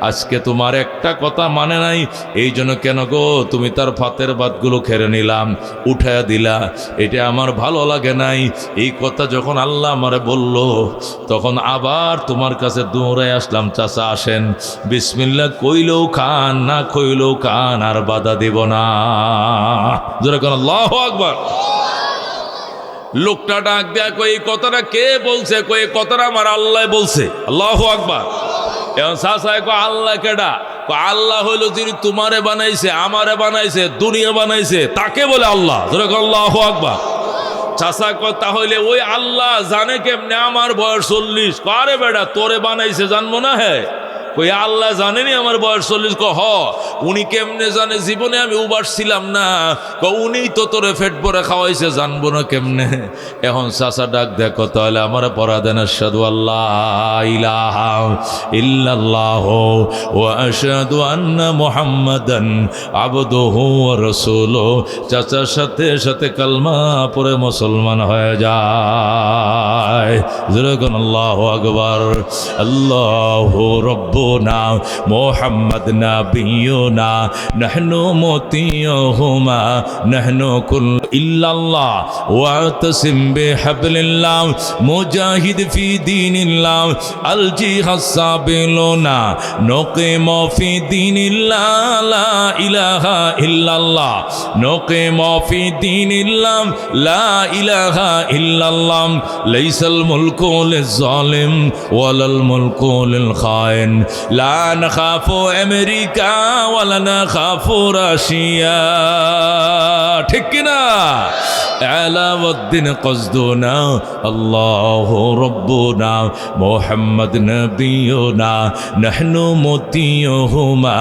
আজকে তোমার একটা কথা মানে নাই, এই জন্য কেন গো তুমি তার ফাতের ভাতগুলো খেয়ে নিলাম, উঠাইয়া দিলা, এটা আমার ভালো লাগে নাই। এই কথা যখন আল্লাহ আমারে বলল, তখন আবার তোমার কাছে দৌড়াই আসলাম, চাচা আসেন, বিসমিল্লাহ কইলেও খান, না কইলেও খান, আর বাধা দিব না। যেরকম আল্লাহু আকবার। লোকটা ডাক দেয়া, কই এই কথাটা কে বলছে? কই এই কথাটা আমার আল্লাহ বলছে। আল্লাহু আকবার। এখন চাচায় কয় আল্লাহ কেডা? আল্লাহ হইল যিনি তোমারে বানাইছে, আমারে বানাইছে, দুনিয়া বানাইছে, তাকে বলে আল্লাহ। যেরকম আল্লাহু আকবার। চাচা কয় তাহলে ওই আল্লাহ জানে কেমনে আমার বয়স 40? আরে বেটা তোরে বানাইছে জানবো না? হ্যাঁ, কই আল্লাহ জানেনি আমার বয়স 40? হ, উনি কেমনে জানে? জীবনে আমি উবাস ছিলাম না, উনি তো তোরে পেট ভরে খাওয়াইছে, জানবো না কেমনে? এখন চাচা ডাক দেখো, তাহলে আমার পড়া দেন, আশহাদু আল্লাহ ইলাহা ইল্লাল্লাহ ওয়া আশহাদু আন্না মুহাম্মাদান আবদুহু ওয়া রাসূলুহু। চাচার সাথে সাথে কালমা পড়ে মুসলমান হয়ে যায়। যেরকম আল্লাহু আকবার। আল্লাহু রব্বুনা মুহাম্মাদ নাবিয়ুনা নাহনু মুতিয়ুহুমা নাহনু কুল ইল্লাল্লাহ ওয়াতাসিম বিহাবলিল্লাহ মুজাহিদ ফি দীনিল্লাহ আল জিহাদ সাবিলুনা নুকিমু ফি দীনিল্লাহ লা ইলাহা ইল্লাল্লাহ নুকিমু ফি দীনিল্লাহ লা ইলাহা ইল্লাল্লাহ লাইসাল মুলকু লিজ-জালিম ওয়ালাল মুলকু লিল খাইন লা নাখাফু আমেরিকা ওয়ালা নাখাফু রাশিয়া। ঠিক কিনা? আলাউদ্দিন কসদুনা আল্লাহু রব্বুনা মুহাম্মদ নবিয়ুনা নাহনু মুতিয়ুহুমা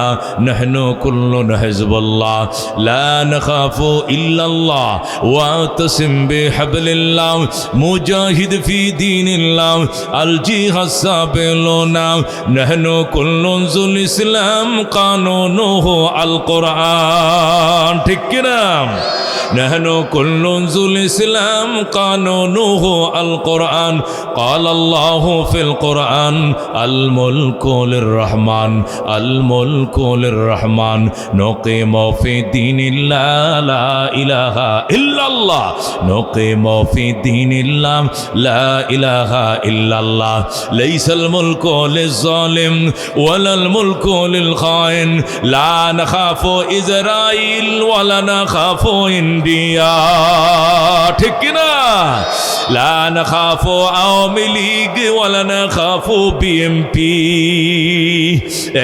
নাহনু কুল্লুন হিজবুল্লাহ লা নাখাফু ইল্লাল্লাহ ওয়াতাসিম বিহাবলিল্লাহ মুজাহিদ ফি দীনিল্লাহ আল জিহাদ সাবিলুনা নাহনু কুল্লুন যুল ইসলাম কানুনুহু আল কোরআন। ঠিক কিনা? نحن كل ذو الإسلام قانونه القرآن قال الله في القرآن الملك للرحمن الملك للرحمن نقيم في دين الله لا إله إلا الله نقيم في دين الله لا إله إلا الله ليس الملك للظالم ولا الملك للخائن لا نخاف إسرائيل ولا نخاف ইন্ডিয়া। ঠিক কিনা? লা নাখাফু আওয়ামী লীগ ওয়ালা নাখাফু বিএমপি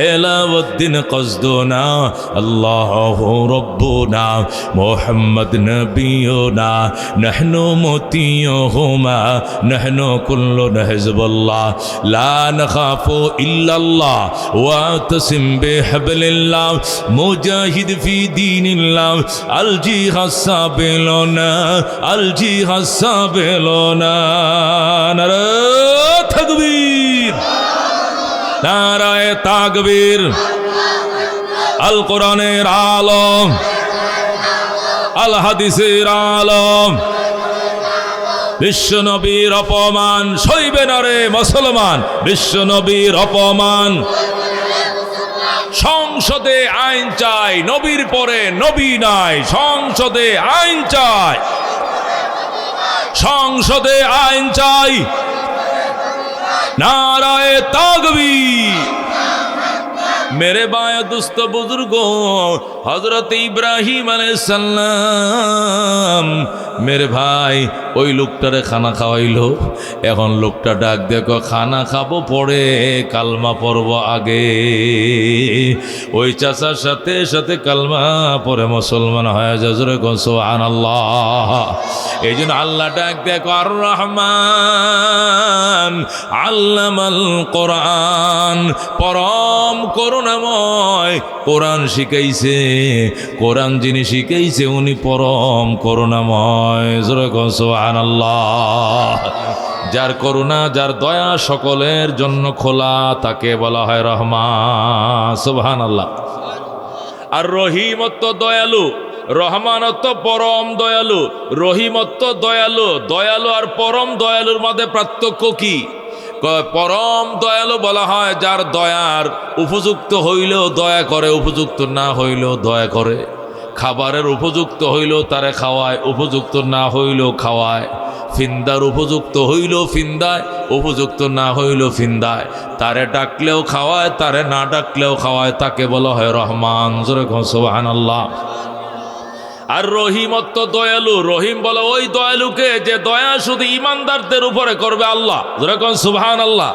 আলাউদ্দিন কসদুনা আল্লাহু রব্বুনা মুহাম্মদ নবিয়ুনা নাহনু মুতিয়ুহুমা নাহনু কুল্লুন হিজবুল্লাহ লা নাখাফু ইল্লাল্লাহ ওয়াতাসিম বিহাবলিল্লাহ মুজাহিদ ফি দীনিল্লাহ আল জিহাদ সাবিলুনা আল জিহাদ সাবিলুনা। নারে তাকবীর নারায়ে তাকবীর। আল কোরআনের আলম আল হাদিসের আলম বিশ্ব নবীর অপমান সইবে না রে মুসলমান। বিশ্ব নবীর অপমান। সংসদে আইন চাই, নবীর পরে নবী নাই। সংসদে আইন চাই, সংসদে আইন চাই। নারায়ে তাকবীর। मेरे बाया दुस्त बुजुर्गो हजरत इब्राहिम अलैहिस सलाम मेरे भाई ওই লোকটারে খানা খাওয়াইলো। এখন লোকটা ডাক দেখো খানা খাবো পরে কালমা পড়ব আগে। ওই চাচার সাথে সাথে কালমা পরে মুসলমান হয়ে যায়। জোরে কোন সুবহানাল্লাহ। এই জন্য আল্লাহ ডাক দেখো আর রহমান আল্লামাল কোরআন, পরম করুণাময় কোরআন শিখাইছে। কোরআন যিনি শিখাইছে উনি পরম করুণাময়। জোরে কোন সুবহানাল্লাহ। যার করুণা যার দয়া সকলের জন্য খোলা তাকে বলা হয় রহমান। সুবহানাল্লাহ। আর রহিমত্ব দয়ালু, রহমানত্ব পরম দয়ালু। রহিমত্ব দয়ালু, দয়ালু আর পরম দয়ালুর মধ্যে পার্থক্য কি? পরম দয়ালু বলা হয় যার দয়ার উপযুক্ত হইলেও দয়া করে, উপযুক্ত না হইলেও দয়া করে। খাবারের উপযুক্ত হইলেও তারে খাওয়ায়, উপযুক্ত না হইলেও খাওয়ায়। ফিন্দার উপযুক্ত হইলেও ফিন্দায়, উপযুক্ত না হইলেও ফিন্দায়। তারে ডাকলেও খাওয়ায়, তারে না ডাকলেও খাওয়ায়। তাকে বলা হয় রহমান। জোরে কোন সুবহানাল্লাহ। আর রহিমত্ব দয়ালু, রহিম বলে ওই দয়ালুকে যে দয়া শুধু ইমানদারদের উপরে করবে আল্লাহ। জোরে কোন সুবহানাল্লাহ।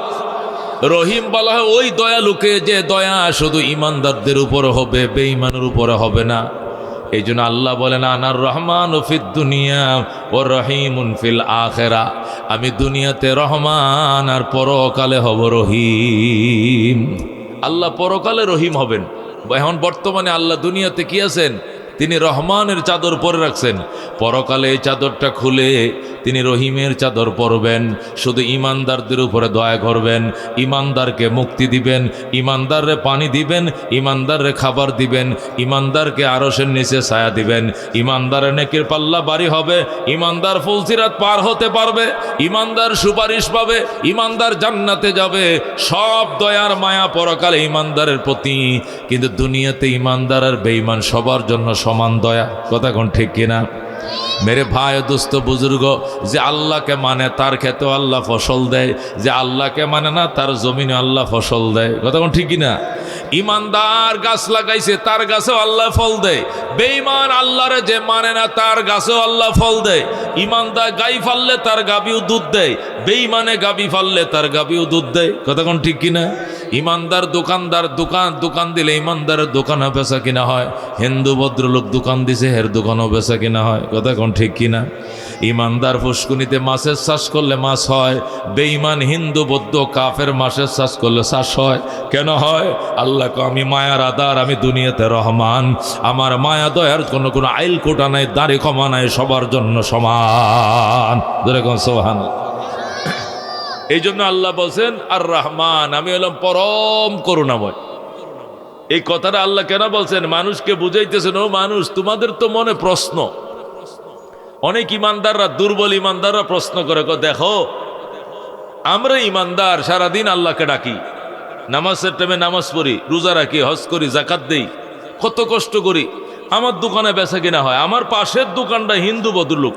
রহিম বলা হয় ওই দয়ালুকে যে দয়া শুধু ইমানদারদের উপরে হবে, বেঈমানের উপরে হবে না। এই জন্য আল্লাহ বলেন আনার রহমান ফিদ দুনিয়া ও রহিমুন ফিল আখিরা। আমি দুনিয়াতে রহমান আর পরকালে হব রহিম। আল্লাহ পরকালে রহিম হবেন। এখন বর্তমানে আল্লাহ দুনিয়াতে কি আছেন? তিনি রহমানের চাদর পরে রাখছেন। পরকালে এই চাদরটা খুলে তিনি রহিমের চাদর পরবেন। শুধু ইমানদারদের উপরে দয়া করবেন, ইমানদারকে মুক্তি দিবেন, ইমানদাররে পানি দিবেন, ইমানদাররে খাবার দিবেন, ইমানদারকে আরশের নিচে ছায়া দিবেন। ইমানদারের নেকির পাল্লা বাড়ি হবে, ইমানদার ফুলসিরাত পার হতে পারবে, ইমানদার সুপারিশ পাবে, ইমানদার জান্নাতে যাবে। সব দয়ার মায়া পরকালে ইমানদারের প্রতি। কিন্তু দুনিয়াতে ইমানদার আর বেঈমান সবার জন্য সমান দয়া। কথা কোন ঠিক কিনা? মেরে ভাই দোস্ত বুজুর্গ, যে আল্লাহকে মানে তার ক্ষেতেও আল্লাহ ফসল দেয়, যে আল্লাহকে মানে না তার জমিনে আল্লাহ ফসল দেয়। কথা কোন ঠিক কিনা? ইমানদার গাছ লাগাইছে তার গাছেও আল্লাহ ফল দেয়। বেঈমান আল্লাহরে যে মানে না তার গাছেও আল্লাহ ফল দেয়। ইমানদার গাই ফাললে তার গাবিও দুধ দেয়, বেঈমানে গাবি ফাললে তার গাবিও দুধ দেয়। কথা কোন ঠিক কিনা? ইমানদার দোকানদার দোকান দিলে ইমানদারের দোকানও বেচা কিনা হয়। হিন্দু ভদ্রলোক দোকান দিছে, হের দোকানও বেচা কিনা হয়। কথা কোন কোন ঠিক কিনা? ইমানদার ফুসকুনিতে মাছের চাষ করলে মাছ হয়, বেঈমান হিন্দু বৌদ্ধ কাফের মাছের চাষ করলে চাষ হয়। কেন হয়? আল্লাহ কো আমি মায়ার আদার, আমি দুনিয়াতে রহমান, আমার মায়া দয়ার কোনো আইল কোটা নাই, দাড়ি কমা নাই, সবার জন্য সমান। যেরকম সোহান। এই জন্য আল্লাহ বলছেন আর রহমান, আমি হলাম পরম করুণাময়। এই কথাটা আল্লাহ কেন বলছেন? মানুষকে বুঝাইতেছেন, ও মানুষ, তোমাদের তো মনে প্রশ্ন। অনেক ইমানদাররা, দুর্বল ইমানদাররা প্রশ্ন করে, দেখো আমরা ইমানদার, সারাদিন আল্লাহকে ডাকি, নামাজের টাইমে নামাজ পড়ি, রোজা রাখি, হজ করি, জাকাত দেই, কত কষ্ট করি, আমার দোকানে বেচা কিনা হয়। আমার পাশের দোকানটা হিন্দু ভদ্রলোক,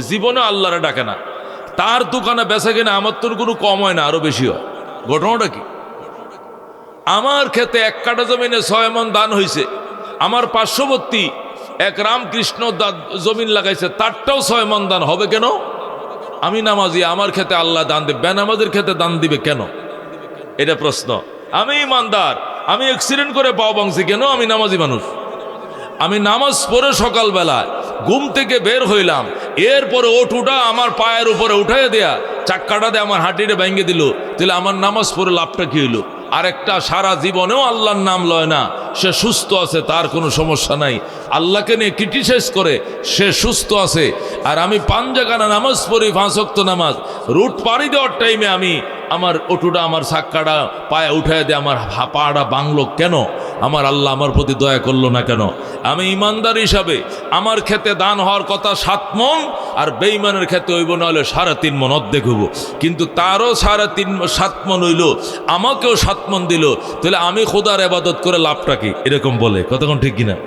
জীবনে আল্লাহরে ডাকে না, তার দোকানে বেচা কিনা আমার তোর কোনো কম হয় না, আরো বেশি হয়। ঘটনাটা কি? আমার ক্ষেতে 1 কাঠা জমিনে 6 মণ দান হয়েছে, আমার পার্শ্ববর্তী এক রামকৃষ্ণ জমিন লাগাইছে, তারটাও 6 মণ দান হবে কেন? আমি নামাজি, আমার ক্ষেতে আল্লাহ দান দেবে, বেনামাজের ক্ষেতে দান দিবে কেন? এটা প্রশ্ন। আমি ইমানদার, আমি অ্যাক্সিডেন্ট করে পাও ভাঙছি কেন? আমি নামাজি মানুষ, আমি নামাজ পড়ে সকালবেলা ঘুম থেকে বের হইলাম, এরপরে ওটুটা আমার পায়ের উপরে উঠাই দেয়া চাক্কাটা দিয়ে আমার হাঁটিটা ভেঙে দিল, তাহলে আমার নামাজ পড়ে লাভটা কি হইল? আরেকটা সারা জীবনেও আল্লাহর নাম লয় না, সে সুস্থ আছে, তার কোনো সমস্যা নাই, আল্লাহকে নিয়ে ক্রিটিসাইজ করে, সে সুস্থ আছে। আর আমি 5 জায়গানা নামাজ পড়ি, 5 ওয়াক্ত নামাজ, রুট পাড়ি দেওয়ার টাইমে আমি আমার ওটুটা আমার চাক্কাটা পায়ে উঠাই দিয়ে আমার পাড়া বাংলো কেন? আমার আল্লাহ আমার প্রতি দয়া করলো না কেন? আমি ইমানদার হিসাবে আমার ক্ষেতে দান হওয়ার কথা 7 মণ, আর বেঈমানের ক্ষেতে হইব না হলে 3.5 মণ, অর্ধেক হইব। কিন্তু তারও 7 মণ হইল, আমাকেও 7 মণ দিল, তাহলে আমি খোদার ইবাদত করে লাভটা কি? এরকম বলে, কতক্ষণ ঠিক কিনা?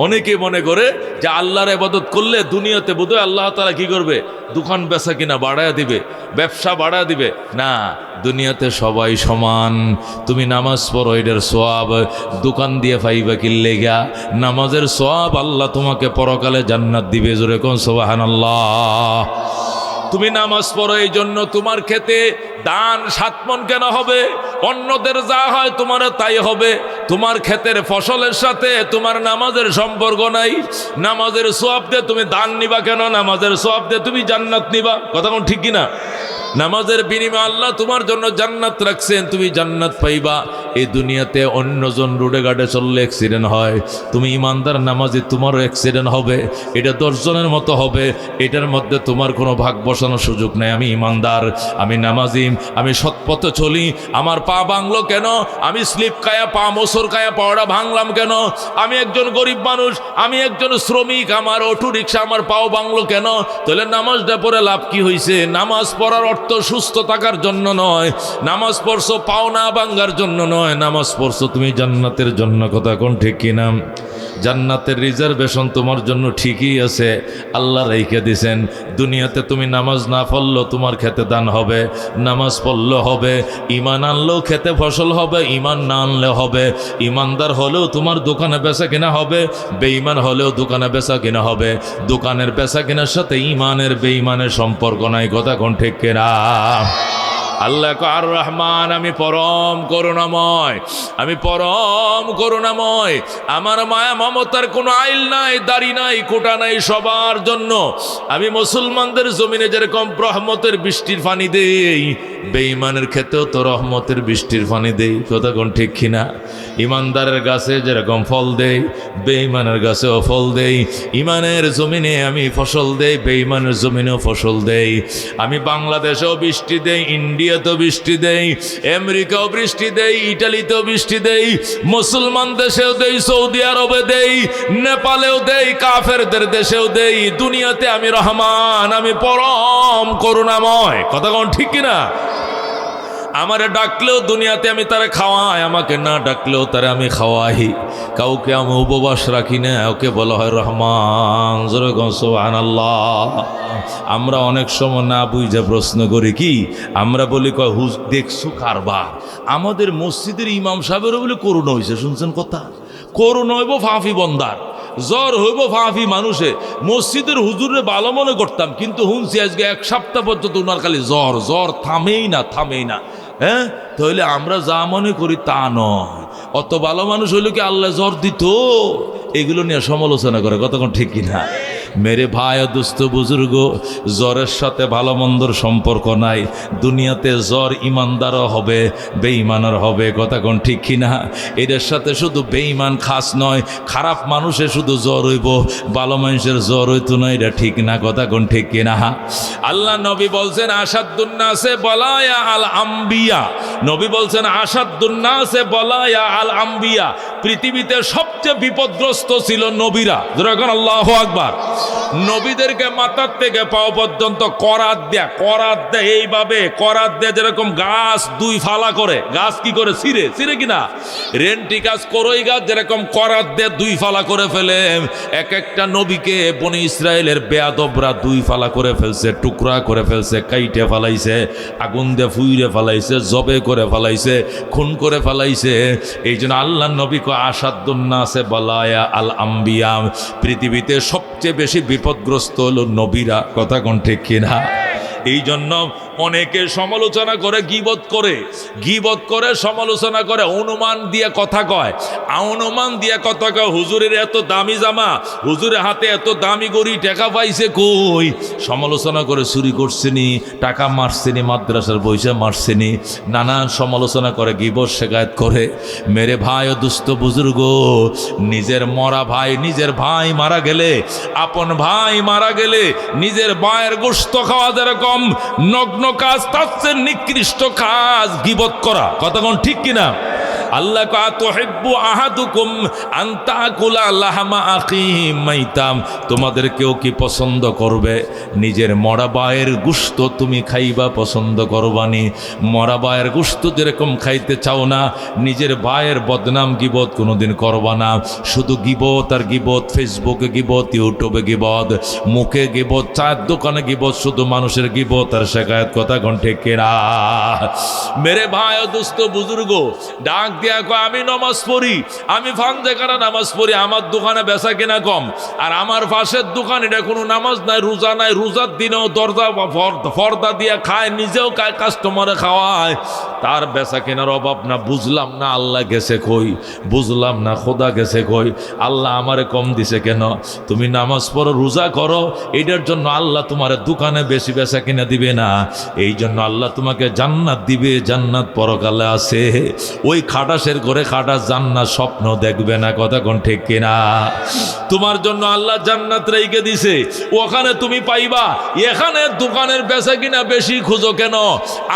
অনেকে মনে করে যে আল্লাহর ইবাদত করলে দুনিয়াতে বোধহয় আল্লাহ তাআলা কি করবে? দোকান বেচা কিনা বাড়ায় দিবে, ব্যবসা বাড়ায় দিবে। না, দুনিয়াতে সবাই সমান। তুমি নামাজ পড়ো, এটার সওয়াব দোকান দিয়ে পাইবা কি লেগা? নামাজের সওয়াব আল্লাহ তোমাকে পরকালে জান্নাত দিবে। জোরে কোন সুবহানাল্লাহ। তুমি নামাজ পড়ো, এই জন্য তোমার ক্ষেতে দান 7 মণ কেন হবে? অন্যদের যা হয় তোমার তাই হবে। তোমার ক্ষেতের ফসলের সাথে তোমার নামাজের সম্পর্ক নাই। নামাজের সওয়াব দিয়ে তুমি দান নিবা কেন? নামাজের সওয়াব দিয়ে তুমি জান্নাত নিবা। কথা কোন ঠিক কিনা? নামাজের বিনিময়ে আল্লাহ তোমার জন্য জান্নাত রাখছেন, তুমি জান্নাত পাইবা। এই দুনিয়াতে অন্যজন রোডে ঘাটে চললে অ্যাক্সিডেন্ট হয়, তুমি ইমানদার নামাজি, তোমারও অ্যাক্সিডেন্ট হবে, এটা 10 জনের মতো হবে, এটার মধ্যে তোমার কোনো ভাগ বসানোর সুযোগ নেই। আমি ইমানদার, আমি নামাজি, আমি সৎপথে চলি, আমার পা ভাঙলো কেন? আমি স্লিপ খায়া পা মোসর খায়া পাওয়াটা ভাঙলাম কেন? আমি একজন গরিব মানুষ, আমি একজন শ্রমিক, আমার অটো রিক্সা, আমার পাও ভাঙলো কেন? তাহলে নামাজটা পড়ে লাভ কি হয়েছে? নামাজ পড়ার অর্থ সুস্থ থাকার জন্য নয়, নামাজ পড়ছো পাও না ভাঙ্গার জন্য নয়, নামাজ পড়ছো তুমি জান্নাতের জন্য। কথা কোন ঠিক কিনা? জান্নাতের রিজার্ভেশন তোমার জন্য ঠিকই আছে, আল্লাহ রেখে দিয়েছেন। দুনিয়াতে তুমি নামাজ না পড়লেও তোমার খেতে দান হবে, নামাজ পড়লেও হবে, ইমান আনলেও খেতে ফসল হবে, ইমান না আনলেও হবে। ইমানদার হলেও তোমার দোকানে বেচা কিনা হবে, বেঈমান হলেও দোকানে বেচা কিনা হবে। দোকানের বেচা কিনার সাথে ইমানের বেঈমানের সম্পর্ক নাই। কথা কোন ঠিক কিনা? আল্লাহ আর রহমান, আমি পরম করুণাময়, আমি পরম করুণাময়। আমার মায়া মমতার কোনো আইল নাই, দাড়ি নাই, কোটা নাই, সবার জন্য। আমি মুসলমানদের জমিনে যেরকম রহমতের বৃষ্টির পানি দেই, বেঈমানের ক্ষেত্রেও তো রহমতের বৃষ্টির পানি দেই। কথা কোন ঠিক কিনা? ইমানদারের গাছে যেরকম ফল দেই, বেঈমানের গাছেও ফল দেই। ইমানের জমিনে আমি ফসল দেই, বেঈমানের জমিনেও ফসল দেই। আমি বাংলাদেশেও বৃষ্টি দেই, ইন্ডিয়াতেও বৃষ্টি দেই, আমেরিকাও বৃষ্টি দেই, ইটালিতেও বৃষ্টি দেই, মুসলমান দেশেও দেই, সৌদি আরবে দেই, নেপালেও দেই, কাফেরদের দেশেও দেই। দুনিয়াতে আমি রহমান, আমি পরম করুণাময়। কথা কোন ঠিক কিনা? আমারে ডাকলেও দুনিয়াতে আমি তারা খাওয়াই, আমাকে না ডাকলেও তারা আমি খাওয়াই। কাউকে আমি উপবাস রাখি না, ওকে বলা হয় রহমান। জোরে কোন সুবহানাল্লাহ। আমরা অনেক সময় না বুঝে প্রশ্ন করি কি, আমরা বলি কয় হুজ দেখছো কারবার। আমাদের মসজিদের ইমাম সাহেবেরও বলে করুণা হয়েছে, শুনছেন কথা? করুণা হইব ফাঁফি বন্দার, জ্বর হইব ফাঁফি মানুষে। মসজিদের হুজুরে ভালো মনে করতাম, কিন্তু শুনছি আজকে 1 সপ্তাহ পর্যন্ত উনার খালি জ্বর জ্বর, থামেই না থামেই না। হ্যাঁ, তাহলে আমরা যা মনে করি তা নয়। অত ভালো মানুষ হইলে কি আল্লাহ জ্বর দিত? এগুলো নিয়ে সমালোচনা করে। কতক্ষণ ঠিক কিনা? মেরে ভাই ও দুস্থ বুজুর্গ, জ্বরের সাথে ভালো মন্দর সম্পর্ক নাই। দুনিয়াতে জ্বর ইমানদারও হবে, বেঈমানও হবে, কথা কোন ঠিক কিনা? এদের সাথে শুধু বেঈমান খাস নয়, খারাপ মানুষে শুধু জ্বর হইব, ভালো মানুষের জ্বর হইতো না, এটা ঠিক না, কথা কোন ঠিক কিনা? আল্লাহ নবী বলছেন আসাদুন্নাসে বলায়া আল আম্বিয়া, নবী বলছেন আসাদুন্নাসে বলায়া আল আম্বিয়া, পৃথিবীতে সবচেয়ে বিপদগ্রস্ত ছিল নবীরা। যখন আল্লাহু আকবার, নবীদেরকে মাথার থেকে পাও পর্যন্ত করাত দেয়া এইভাবে করাত দেয়া, যেরকম গাছ দুই ফালা করে, গাছ কি করে ছিঁড়ে কিনা, রেন্টি গাছ করই গাছ যেরকম করাত দিয়ে দুই ফালা করে ফেলে, এক একটা নবীকে বনি ইসরায়েলের বেয়াদবরা দুই ফালা করে ফেলছে, টুকরা করে ফেলছে, কাইটে ফেলাইছে, আগুন দিয়ে ফুইরে ফেলাইছে, জবে করে ফেলাইছে, খুন করে ফেলাইছে। এই জন্য আল্লাহ নবী কো আসাদুন্নাসে বলায়া আল আম্বিয়া, পৃথিবীতে সবচেয়ে বেশি বিপদগ্রস্ত হলো নবীরা, কথা কোন ঠিক কিনা? এই জন্য অনেকে সমালোচনা করে, গীবত করে সমালোচনা করে, অনুমান দিয়ে কথা কয়, অনুমান দিয়ে কথা কয়, হুজুরের এত দামি জামা, হুজুরের হাতে এত দামি গড়ি, টাকা পাইছে কই? সমালোচনা করে, চুরি করছেনি, টাকা মারছেনি, মাদ্রাসার পয়সা মারছেনি, নানান সমালোচনা করে, গীবত শেখায়ত করে। মেরে ভাই ও দুস্থ বুজুর্গ, নিজের মরা ভাই, নিজের ভাই মারা গেলে, আপন ভাই মারা গেলে, নিজের ভাইয়ের গোশত খাওয়া যেরকম নগ্ন কাজ, তার চেয়ে নিকৃষ্ট কাজ গীবত করা, কথা কোন ঠিক কিনা? আল্লাহ আতুহিব্বু আহাদুকুম আন তাকুলা লাহমা আখিহি মাইতাম, তোমাদের কেউ কি পছন্দ করবে নিজের মরা ভাইয়ের গোশত তুমি খাইবা, পছন্দ করবানি? মরা ভাইয়ের গোশত যেরকম খাইতে চাও না, নিজের ভাইয়ের বদনাম গীবত কোনোদিন করবা না। শুধু গীবত আর গীবত, ফেসবুকে গীবত, ইউটিউবে গীবত, মুখে গীবত, চায়ের দোকানে গীবত, শুধু মানুষের গীবত আর শেখায়ত, কথা কোন ঠিক কিনা? মেরে ভাই ও দুস্থ বুজুর্গ, ডাক দিয়া কয় আমি নামাজ পড়ি, আমি ফান্দেখানা নামাজ পড়ি, আমার দোকানে বেচা কেনা কম, আর আমার পাশের দোকান, এটা কোনো নামাজ নাই, রোজা নাই, রোজার দিনেও দরজা ফর্দা দিয়া খায়, নিজেও খায়, কাস্টমারে খাওয়ায়, তার বেচা কেনার অভাব না। বুঝলাম না আল্লাহ গেছে কই, বুঝলাম না খোদা গেছে কই, আল্লাহ আমারে কম দিছে কেন? তুমি নামাজ পড়ো, রোজা করো, এটার জন্য আল্লাহ তোমার দোকানে বেশি বেচা কিনা দিবে না, এই জন্য আল্লাহ তোমাকে জান্নাত দিবে, জান্নাত পরকালে আছে। ওই খাটাসের ঘরে খাটাস জান্নাত স্বপ্ন দেখবে না, কথা কোন ঠিক কিনা? তোমার জন্য আল্লাহ জান্নাত রেখে দিছে, ওখানে তুমি পাইবা। এখানে দোকানের বেচা কিনা বেশি খুঁজো কেন?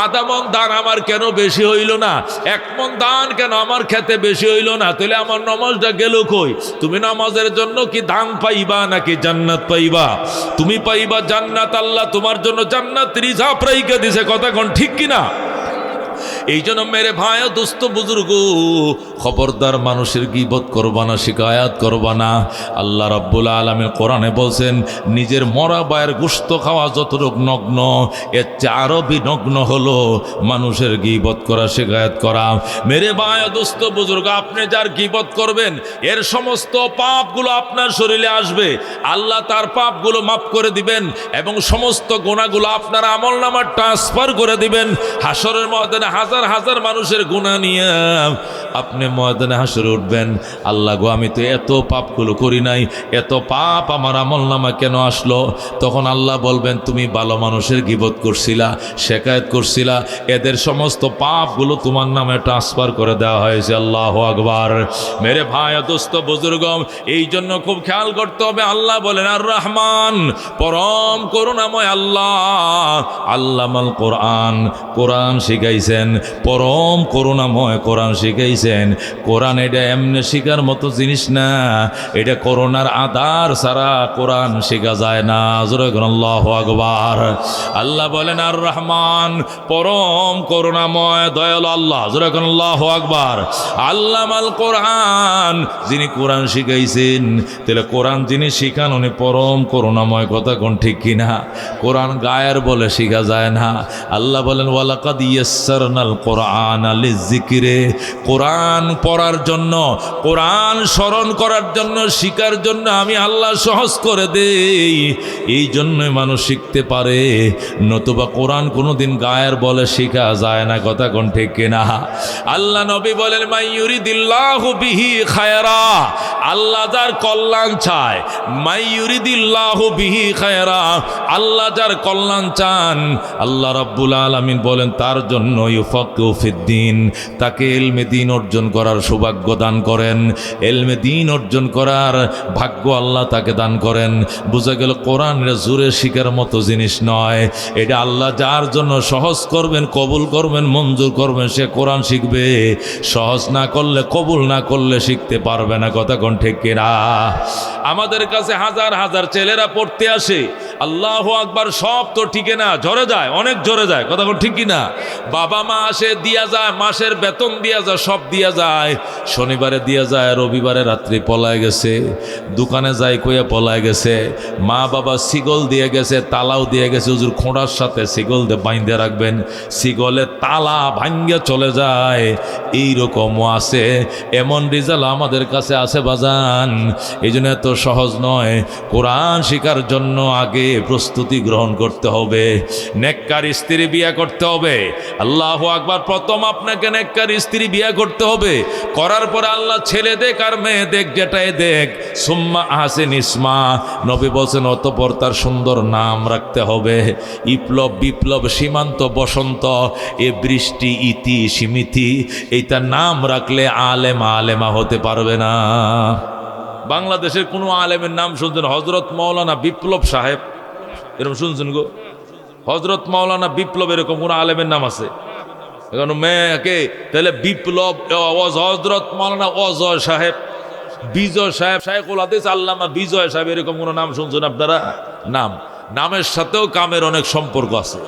আধা মন ধান আমার কেন বেশি হইল না? 1 মন ধান কেন আমার খেতে বেশি হইল না? তাহলে আমার নামাজটা গেল কই? তুমি নামাজের জন্য কি ধান পাইবা নাকি জান্নাত পাইবা? তুমি পাইবা জান্নাত, আল্লাহ তোমার জন্য জান্নাত রিজার্ভ রেখে দিছে, কথা কোন ঠিক কিনা? এই জন্য মেরে ভাই ও দুস্থ বুজুর্গ, খবরদার মানুষের গীবত করবা না, শিকায়াত করবা না। আল্লাহ রাব্বুল আলামিন কোরআনে বলছেন, নিজের মরা ভাইয়ের গোশত খাওয়া যতটুক নগ্ন, এর চেয়ে আরো বিনগ্ন হলো মানুষের গীবত করা, শিকায়াত করা। মেরে ভাই ও দুস্থ বুজুর্গ, আপনি যার গীবত করবেন, এর সমস্ত পাপগুলো আপনার শরীরে আসবে, আল্লাহ তার পাপগুলো মাফ করে দিবেন এবং সমস্ত গুনাহগুলো আপনার আমলনামায় ট্রান্সফার করে দিবেন। হাসরের ময়দানে হাজার হাজার মানুষের গুনাহ নিয়ে আপনি ময়দানে হাসরে উঠবেন, আল্লাহ গো আমি তো এত পাপগুলো করি নাই, এত পাপ আমার আমলনামা কেন আসলো? তখন আল্লাহ বলবেন, তুমি ভালো মানুষের গীবত করছিলা, শেকায়েত করছিলা, এদের সমস্ত পাপগুলো তোমার নামে ট্রান্সফার করে দেওয়া হয়েছে। আল্লাহু আকবার। মেরে ভাই দোস্ত বুজুর্গ, এই জন্য খুব খেয়াল করতে হবে। আল্লাহ বলেন আর রহমান, পরম করুণাময় আল্লাহ, আল্লামাল কোরআন, কোরআন শিখাইছেন, পরম করুণাময় কোরআন শিখাইছেন। কোরআন এটা এমনি শিখার মতো জিনিস না, এটা করোনার আধার ছাড়া কোরআন শেখা যায় না। আল্লাহু আকবার। আল্লাহ বলেন আর রহমান, পরম করুণাময় দয়ালু আল্লাহ। আল্লাহু আকবার। আল্লামাল কোরআন, যিনি কোরআন শিখাইছেন, তাহলে কোরআন যিনি শিখান উনি পরম করুণাময়, কথা কোন ঠিক কিনা? কোরআন গায়ের বলে শিখা যায় না। আল্লাহ বলেন ওয়ালাকাদ ইয়াসসারনাল কোরআন লিযিকরি, কোরআন কোরআন পড়ার জন্য, কোরআন স্মরণ করার জন্য, শিকার জন্য আমি আল্লাহ সহজ করে দেই। এই জন্যই মানুষ শিখতে পারে, নতুবা কোরআন কোনোদিন গায়ের বলে শেখা যায় না। কথা কোন ঠিক কিনা? আল্লাহ নবী বলেন, মাইয়ুরিদিল্লাহু বিহি খায়রা, আল্লাহ যার কল্যাণ চায়, মাইয়ুরিদিল্লাহু বিহি খায়রা, আল্লাহ যার কল্যাণ চান, আল্লাহ রাব্বুল আলামিন বলেন তার জন্য ইউফাক্কিহু ফিদ্দিন, তাকে ইলমে দ্বীন অর্জন করার সৌভাগ্য দান করেন, ইলমে দ্বীন অর্জন করার ভাগ্য আল্লাহ তাকে দান করেন। বোঝা গেল কোরআনের জোরে শিখার মতো জিনিস নয়। এটা আল্লাহ যার জন্য সহজ করবেন, কবুল করবেন, মঞ্জুর করবেন, সে কোরআন শিখবে। সহজ না করলে, কবুল না করলে শিখতে পারবে না। কথা কোন ঠিক কিনা? আমাদের কাছে হাজার হাজার ছেলেরা পড়তে আসে, আল্লাহু আকবার, সব তো ঠিক না, ঝরে যায়, অনেক ঝরে যায়। কথা কোন ঠিক কিনা? বাবা মা আসে, দিয়া যায়, মাসের বেতন দিয়া যায়, সব দিয়া যায়, শনিবারে দিয়া যায়, রবিবারে রাত্রি পলায় গেছে, দোকানে যায় কইয়া পলায় গেছে, মা বাবা সিগল দিয়ে গেছে, তালাও দিয়ে গেছে, হুজুর খোঁড়ার সাথে সিগল দিয়ে বাইন্ধে রাখবেন, সিগলে তালা ভাঙ্গে চলে যায়। এইরকমও আছে, এমন রেজাল্ট আমাদের কাছে আছে বাজান। এই জন্য এত সহজ নয়। কোরআন শিখার জন্য আগে প্রস্তুতি গ্রহণ করতে হবে, নেককার স্ত্রী বিয়ে করতে হবে। আল্লাহু আকবার। প্রথম আপনাকে নেককার স্ত্রী বিয়ে করতে হবে, করার পরে আল্লাহ ছেলে দেখ আর মেয়ে দেখ, যেটাই দেখ, সুম্মা আহসিন ইসমা, নবী বলছেন অতঃপর তার সুন্দর নাম রাখতে হবে। বিপ্লব, বিপ্লব, সীমান্ত, বসন্ত, এ বৃষ্টি, ইতি, সীমিতি, এইটা নাম রাখলে আলেম আলেমা হতে পারবে না। বাংলাদেশের কোনো আলেমের নাম শুনছেন? হজরত মাওলানা বিপ্লব সাহেব, এরকম শুনছেন গো? হজরত মাওলানা বিপ্লব, এরকম কোনো আলেমের নাম আছে? এখন মেয়েকে তাহলে বিপ্লব, হজরত মাওলানা অজয় সাহেব, বিজয় সাহেব, শাইখুল হাদিস আল্লামা বিজয় সাহেব, এরকম কোনো নাম শুনছেন আপনারা? নামের সাথেও কামের অনেক সম্পর্ক আছে।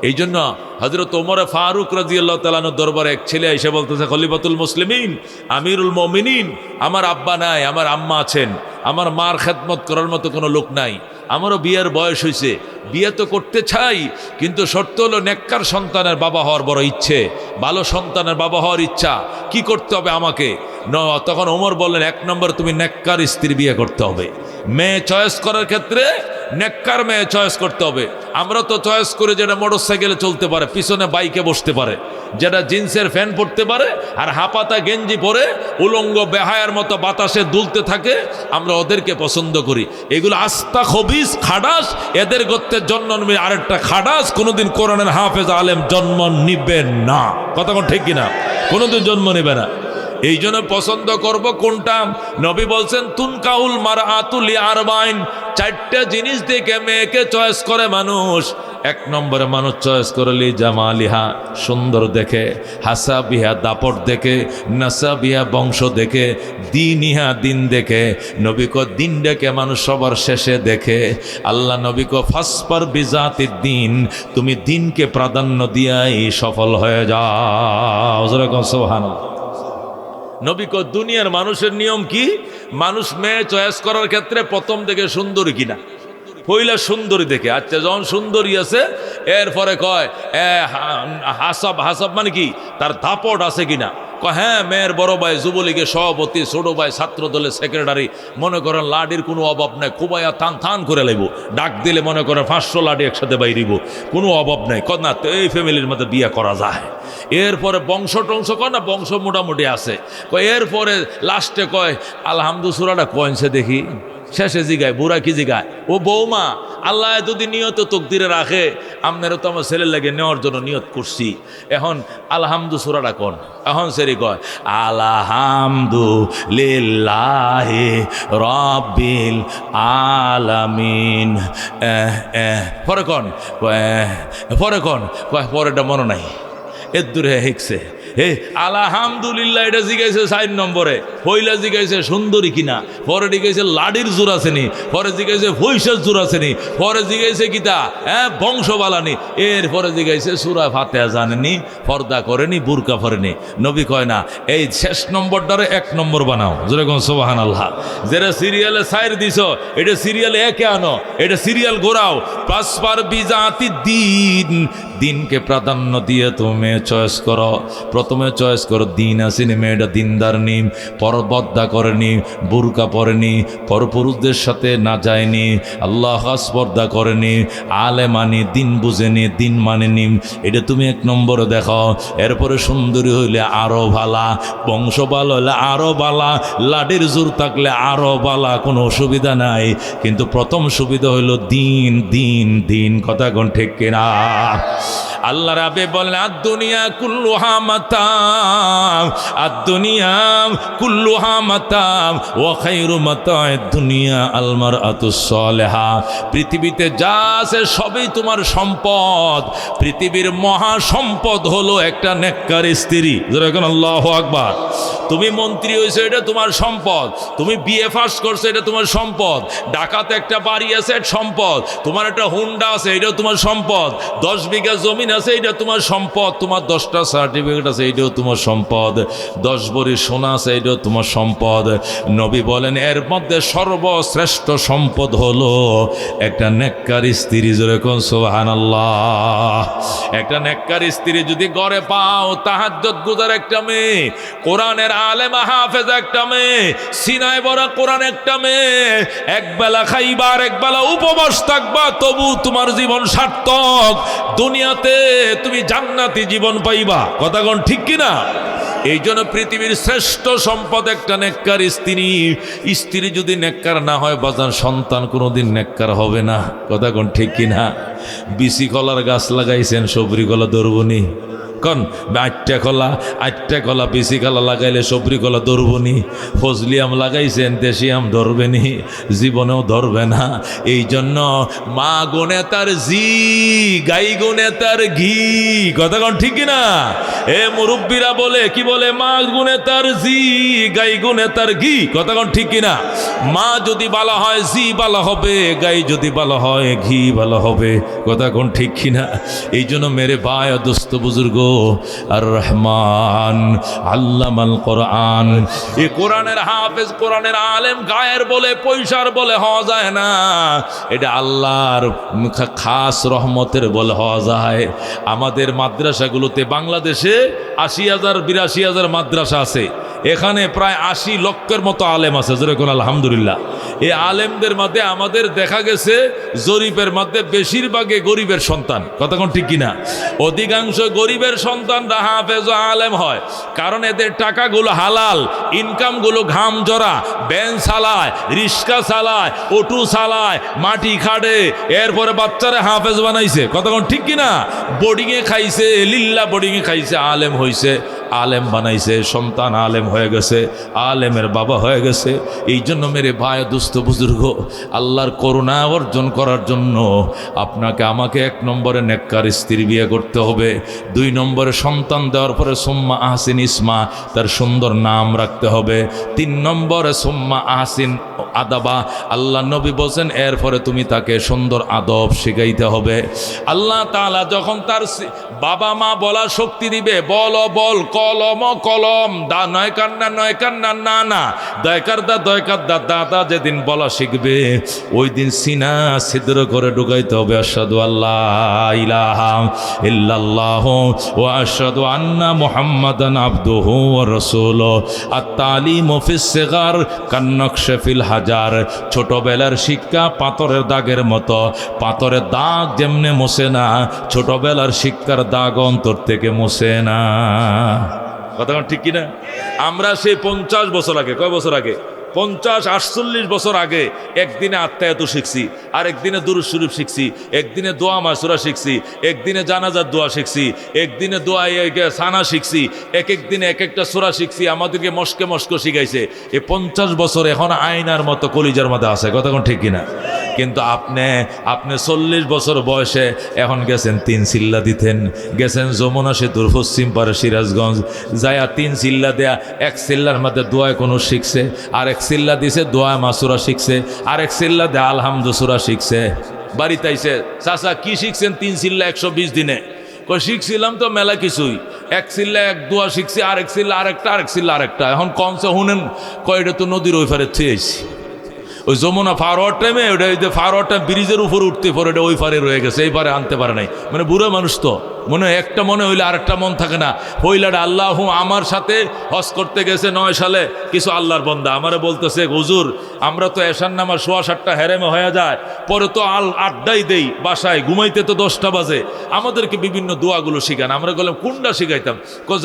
এই জন্য হযরত ওমর ফারুক রাদিয়াল্লাহু তাআলা আনহুর দরবারে এক ছেলে এসে বলতেছে, খলিফাতুল মুসলিমিন, আমিরুল মুমিনিন, আমার আব্বা নাই, আমার আম্মা আছেন, আমার মার খেদমত করার মতো কোনো লোক নাই, আমারও বিয়ের বয়স হয়েছে, বিয়ে তো করতে চাই, কিন্তু শর্ত হলো নেককার সন্তানের বাবা হওয়ার বড় ইচ্ছে, ভালো সন্তানের বাবা হওয়ার ইচ্ছা, কি করতে হবে আমাকে? তখন ওমর বললেন, এক নম্বর তুমি নেককার স্ত্রী বিয়ে করতে হবে। মেয়ে চয়েস করার ক্ষেত্রে নেককার মেয়ে চয়েস করতে হবে। আমরা তো চয়েস করে যেটা মোটর সাইকেলে চলতে পারে, পিছনে বাইকে বসতে পারে, যেটা জিন্সের ফ্যান পরতে পারে আর হাপাতা গেঞ্জি পরে উলঙ্গ বেহায়ার মতো বাতাসে দুলতে থাকে, আমরা ওদেরকে পছন্দ করি। এগুলো আস্তা খবিস খাডাস, এদের গোত্রের জন্ম নিবে আরেকটা খাডাস, কোনোদিন কোরআনের হাফেজ আলেম জন্ম নিবে না। কথা কোন ঠিক কিনা? কোনোদিন জন্ম নেবে না। এই জন্য পছন্দ করব কোনটা? নবী বলছেন, তুনকাউল মারআতু লিআরবাইন, চারটা জিনিস দেখে মেয়েকে চয়েস করে মানুষ। এক নম্বরে মানুষ চয়েস করলি জামালিহা, সুন্দর দেখে, হাসাবিহা, দাপট দেখে, নাসাবিহা, বংশ দেখে, দিনিহা, দিন দেখে। নবী কো দিন দেখে মানুষ সবার শেষে দেখে। আল্লাহ নবী কো ফাসপার বিজাতিদ দিন, তুমি দিনকে প্রাধান্য দিয়াই সফল হয়ে যাও। সুবহানাল্লাহ। নবী কো দুনিয়ার মানুষের নিয়ম কি? মানুষ মেয়ে চয়েস করার ক্ষেত্রে প্রথম থেকে সুন্দরী কিনা, পয়লা সুন্দরী দেখে, আচ্ছা যখন সুন্দরী আছে এরপরে কয় হাসাব, হাসাব মানে কি? তার দাপট আছে কিনা। হ্যাঁ, মেয়ের বড় ভাই যুবলীগের সভাপতি, ছোট ভাই ছাত্র দলের সেক্রেটারি, মনে করেন লাডির কোনো অভাব নাই, খুবাইয়া থান থান করে লাইব, ডাক দিলে মনে করেন 500 লাডি একসাথে বাইরিব, কোনো অভাব নাই। না, তো এই ফ্যামিলির মধ্যে বিয়ে করা যায়। এরপরে বংশ টংশ কয় না, বংশ মোটামুটি আছে। এরপরে লাস্টে কয় আলহামদুলিল্লাহ সূরাটা কইছে দেখি, শেষে জিগায়, বুড়া কি জিগায়, ও বৌমা, আল্লাহ যদি নিয়ত তকদিরে রাখে, আপনারও তো আমার ছেলের লাগে নেওয়ার জন্য নিয়ত করছি, এখন আলহামদু সূরাটা কোন? এখন সেরি কয় আলহামদুলিল্লাহি রাব্বিল আলামিন। পরে কোন? পরে কোন? পরেটা মনে নাই, এর দূরে হিকছে। আলহামদুলিল্লাহ এটা জিগাইছে 4 নম্বরে, পয়লা জিগাইছে সুন্দরী কিনা, পরে জিগাইছে লাডির জোর আসেনি, পরে জিগাইছে পয়সার জোর আসেনি, পরে জিগাইছে কিতা বংশবালানি, এরপরে জিগাইছে সূরা ফাতিহা জানেনি, পর্দা করেনি, বুরকা পরেনি। নবী কয় না, এই শেষ নম্বরটারে 1 নম্বর বানাও। যেরকম সুবহানাল্লাহ। যেটা সিরিয়ালে 4 দিছ, এটা সিরিয়ালে 1 আনো, এটা সিরিয়াল ঘোরাও। পাসপার বিজাতি দিন, দিনকে প্রাধান্য দিয়ে তুমি মেয়ে চয়েস করো। প্রথমে চয়েস করো দিন আসেনি, মেয়েটা দিনদার নি, পরবদ্দা করেনি, বুরকা পরেনি, পরপুরুষদের সাথে না যায়নি, আল্লাহ স্পর্ধা করেনি, আলেমানি, দিন বুঝেনি, দিন মানেনি, এটা তুমি এক নম্বরে দেখো। এরপরে সুন্দরী হইলে আরো ভালা, বংশ ভালো হলে আরো বালা, লাডির জোর থাকলে আরো বালা, কোনো অসুবিধা নাই। কিন্তু প্রথম সুবিধা হইল দিন দিন দিন। কথা কোন ঠিক কিনা? আল্লাহ রাবে বলেন আদ-দুনিয়া কুল্লুহা মাতাম, আদ-দুনিয়া কুল্লুহা মাতাম ওয়া খায়রু মাতা'আদ দুনিয়া আল মারআতুস সালিহা। পৃথিবীতে যা আছে সবই তোমার সম্পদ। পৃথিবীর মহা সম্পদ হলো একটা নেককার স্ত্রী। যেরকম আল্লাহু আকবার। তুমি মন্ত্রী হয়েছো, এটা তোমার সম্পদ। তুমি বিএ পাস করছো, এটা তোমার সম্পদ। ঢাকাতে একটা বাড়ি আছে, এটা সম্পদ। তোমার একটা হুন্ডা আছে, এটাও তোমার সম্পদ। 10 বিঘা জমিন আছে, এটা তোমার সম্পদ। তোমার 10টা সার্টিফিকেট আছে, এটাও তোমার সম্পদ। 10 ভরি সোনা আছে, এটাও তোমার সম্পদ। নবী বলেন এর মধ্যে সর্বশ্রেষ্ঠ সম্পদ হলো একটা নেককার স্ত্রী। যেরকম সুবহানাল্লাহ। একটা নেককার স্ত্রী যদি ঘরে পাও, তাহাজ্জুদ গুজার একটা মেয়ে, কোরআনের আলেমা হাফেজ একটা মেয়ে, সিনায় বড় কোরআন একটা মেয়ে, একবেলা খাইবার একবেলা উপবাস থাকবা, তবু তোমার জীবন সার্থক। দুনিয়াতে তুমি জান্নাতি জীবন পাইবা। কথা কোন ঠিক কিনা? এই জন্য পৃথিবীর শ্রেষ্ঠ সম্পদ একটা নেককার স্ত্রী। স্ত্রী যদি নেককার না হয় বাজার, সন্তান কোনোদিন নেককার হবে না। কথা কোন ঠিক কিনা? বিসি কলার গাছ লাগাইছেন, সবরি কলা ধরবনি কন? আটটা কলা বেশি কলা লাগাইলে সবরি কলা ধরবনি। ফজলি আম লাগাইছেন, দেশি আম ধরবেনি, জীবনেও ধরবে না। এই জন্য মা গুনে তার জি, গাই গুনে তার ঘি। কথা কন ঠিক কিনা? এ মুরব্বীরা বলে কি বলে? মা গুনে তার জি, গাই গুনে তার ঘি। কথা কন ঠিক কিনা? মা যদি ভালো হয় জি ভালো হবে, গাই যদি ভালো হয় ঘি ভালো হবে। কথা কোন ঠিক কিনা? এই জন্য মেরে ভাই দোস্ত বুজুর্গ, আর রহমান আল্লামাল কোরআন, এই কোরআনের হাফেজ, কোরআনের আলেম গায়ের বলে পয়সার বলে হওয়া যায় না। এটা আল্লাহর খাস রহমতের বলে হওয়া যায়। আমাদের মাদ্রাসাগুলোতে বাংলাদেশে 80,000 82,000 মাদ্রাসা আছে। এখানে প্রায় 80 লক্ষের মতো আলেম আছে। যেরকম আলহামদুলিল্লাহ। এই আলেমদের মধ্যে আমাদের দেখা গেছে জরিপের মধ্যে বেশিরভাগে গরিবের সন্তান। কথা কোন ঠিক কিনা? অধিকাংশ গরিবের সন্তানরা হাফেজ ও আলেম হয়, কারণ এদের টাকাগুলো হালাল, ইনকামগুলো ঘাম জরা, ব্যান চালায়, রিক্সা চালায়, অটো চালায়, মাটি খাড়ে, এরপরে বাচ্চারা হাফেজ বানাইছে। কথা কোন ঠিক কিনা? বোর্ডিংয়ে খাইছে, লিল্লা বোর্ডিংয়ে খাইছে, আলেম হইছে, আলেম বানাইছে, সন্তান আলেম হয়ে গেছে, আলেমের বাবা হয়ে গেছে। এই জন্য মেরে ভাই দুস্থ বুজুর্গ, আল্লাহর করুণা অর্জন করার জন্য আপনাকে আমাকে 1 নম্বরে নেককার স্ত্রী বিয়ে করতে হবে। 2 নম্বরে সন্তান দেওয়ার পরে সুম্মা আহসিন ইসমা, তার সুন্দর নাম রাখতে হবে। 3 নম্বরে সুম্মা আহসিন আদাবা, আল্লাহ নবী বলছেন এরপরে তুমি তাকে সুন্দর আদব শিখাইতে হবে। আল্লাহ তাআলা যখন তার বাবা মা বলার শক্তি দিবে, বল বল, কলম কলম, দা নয় কান্না নয় কান্না, না না দয়কার দা দয়কার দা, দাদা যেদিন বলা শিখবে ওই দিন সিনা ছিদ্র করে ঢুকাইতে হবে। আশহাদু আল্লাহ ইলাহা ইল্লাল্লাহু ওয়া আশহাদু আন্না মুহাম্মাদান আবদুহু ওয়া রাসূলুহু। আত-তালিমু ফিস সিগার কান-নাকশি ফিল হাজার। ছোটবেলার শিক্ষা পাথরের দাগের মতো, পাথরের দাগ যেমনে মোছে না, ছোটবেলার শিক্ষার দাগ অন্তর থেকে মোছে না। কথা ঠিক কিনা? আমরা সেই 50 বছর আগে, কয় বছর আগে? 50-48 বছর আগে একদিনে আত্মায়াত শিখছি, আর একদিনে দুরূদ শরীফ শিখছি, একদিনে দোয়া মাসুরা শিখছি, একদিনে জানাজার দোয়া শিখছি, একদিনে দোয়া সানা শিখছি, এক দিনে এক একটা সূরা শিখছি। আমাদেরকে মস্কে মস্ক শিখাইছে। এই 50 বছর এখন আয়নার মতো কলিজার মধ্যে আছে। কথা কোন ঠিক কিনা? কিন্তু আপনি 40 বছর বয়সে এখন গেছেন 3 চিল্লা দিতেন, গেছেন যমুনা সেতুর পশ্চিম পারে সিরাজগঞ্জ, যায়া 3 চিল্লা দেয়া, 1 চিল্লার মধ্যে দোয়া কোনো শিখছে, আর 1 চিল্লা দিছে দোয়া মাসুরা শিখছে, আর 1 চিল্লা দেয়া আলহামদু সূরা শিখছে। বাড়িতে আইছে, চাচা কি শিখছেন 3 চিল্লা 120 দিনে? কই শিখছিলাম তো মেলা কিছুই, 1 চিল্লা 1 দোয়া শিখছি, আর 1 চিল্লা আরেকটা, আরেক চিল্লা আরেকটা। এখন কমছে শুনেন, কয়টা তো নদীর ওই পারে থুয়েছি। ওই যমুনা ফারওয়ার্ড টাইমে ওটা ওই যে ফারওয়ার্ড টাইম ব্রিজের উপর উঠতে পরে ওটা ওই পারে রয়ে গেছে, এই পারে আনতে পারে নাই। মানে বুড়ো মানুষ তো মনে হয় একটা মনে হইলে আরেকটা মন থাকে না। হইলাটা আল্লাহ আমার সাথে হজ করতে গেছে 9 সালে কিছু আল্লাহর বান্দা আমারে বলতেছে, হুজুর আমরা তো এশার নামাজ 7:15 হেরেমে হয়ে যায়, পরে তো আড্ডাই দেই বাসায়, ঘুমাইতে তো 10টা বাজে, আমাদেরকে বিভিন্ন দোয়াগুলো শিখান। আমরা বললাম কোনটা শিখাইতাম?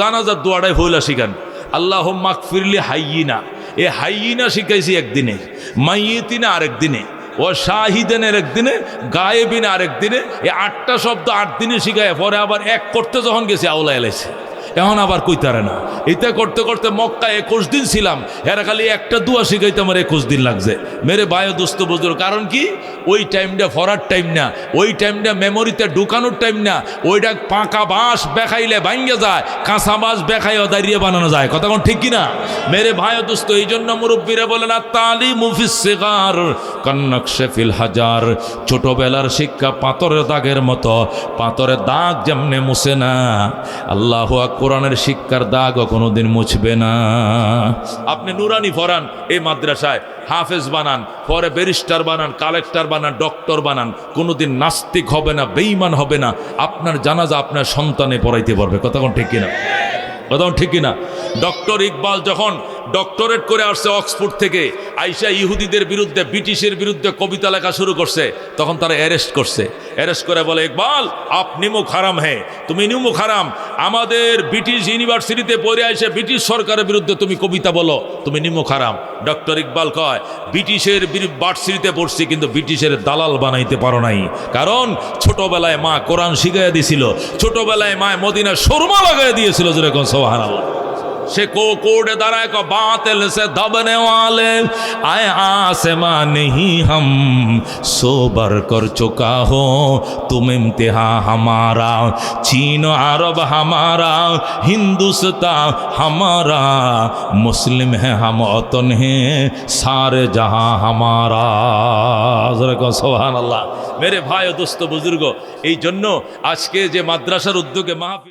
জানাজার দোয়াটাই হইলা শিখান। আল্লাহ মাগফিরলি হাইয়িনা, এ হাইয়িনা শিখাইছি একদিনে, মাইয়িতিনা আরেক দিনে, ও শাহিদেনের একদিনে, গায়েবিনা আরেক দিনে। এই 8টা শব্দ 8 দিনে শিখায়, পরে আবার এক করতে যখন গেছি আওলা এলাইছে, এখন আবার কইতারে না। এটা করতে করতে মক্কা 21 দিন ছিলাম, এরা খালি একটা দোয়া শিখাইতে আমার 21 দিন লাগছে। মেরে ভাই দোস্ত বুঝুর কারণ কি, ওই টাইমটা ফরার টাইম না, ওই টাইমটা মেমোরিতে ঢুকানোর টাইম না। ওইটা পাকা বাঁশ বেখাইলে ভাঙ্গে যায়, কাঁচা বাঁশ বেখাইও দাঁড়িয়ে বানানো যায়। কথা কোন ঠিক কিনা মেরে ভাই দোস্ত? এই জন্য মুরব্বীরা বলেন তালিমু ফিস সিগার কান্নাকশে ফিল হাজার, ছোটবেলার শিক্ষা পাথরের দাগের মতো, পাথরের দাগ যেমনে মুছে না, আল্লাহু আকবার কোরআনের শিক্ষার দাগও কোনোদিন মুছবে না। আপনি নুরানি পড়ান এই মাদ্রাসায়, হাফেজ বানান, পরে ব্যারিস্টার বানান, কালেক্টর বানান, ডক্টর বানান, কোনোদিন নাস্তিক হবে না, বেঈমান হবে না। আপনার জানাজা আপনার সন্তানে পড়াইতে পারবে। কথা কোন ঠিক কিনা? কথা ঠিক কিনা? ডক্টর ইকবাল যখন ডক্টরেট করে আসছে অক্সফোর্ড থেকে, আইসা ইহুদিদের বিরুদ্ধে, ব্রিটিশের বিরুদ্ধে কবিতা লেখা শুরু করছে, তখন তারা অ্যারেস্ট করছে। অ্যারেস্ট করে বলে, ইকবাল আপনি মুখ হারাম হে, তুমি নিমুখ হারাম, আমাদের ব্রিটিশ ইউনিভার্সিটিতে পড়ে আইসে ব্রিটিশ সরকারের বিরুদ্ধে তুমি কবিতা বলো, তুমি নিমুখ হারাম। ডক্টর ইকবাল কয়, ব্রিটিশের ভার্সিটিতে পড়ছি কিন্তু ব্রিটিশের দালাল বানাইতে পারো নাই, কারণ ছোটবেলায় মা কোরআন শিখাইয়া দিয়েছিল, ছোটবেলায় মা মদিনার সুরমা লাগাই দিয়েছিল। যেরকম সুবহানাল্লাহ। से कोड दराए को बातिल से दबने वाले आए आसमां नहीं हम सोबर कर चुका हो तुम इम्तिहा हमारा, चीन अरब हमारा, हिंदुस्तान हमारा, मुस्लिम है हम वतन है सारे जहां हमारा। सुभान अल्लाह। मेरे भाई दोस्तों बुजुर्गो, এই জন্য আজকে যে মাদ্রাসার উদ্যোগে মাহফিল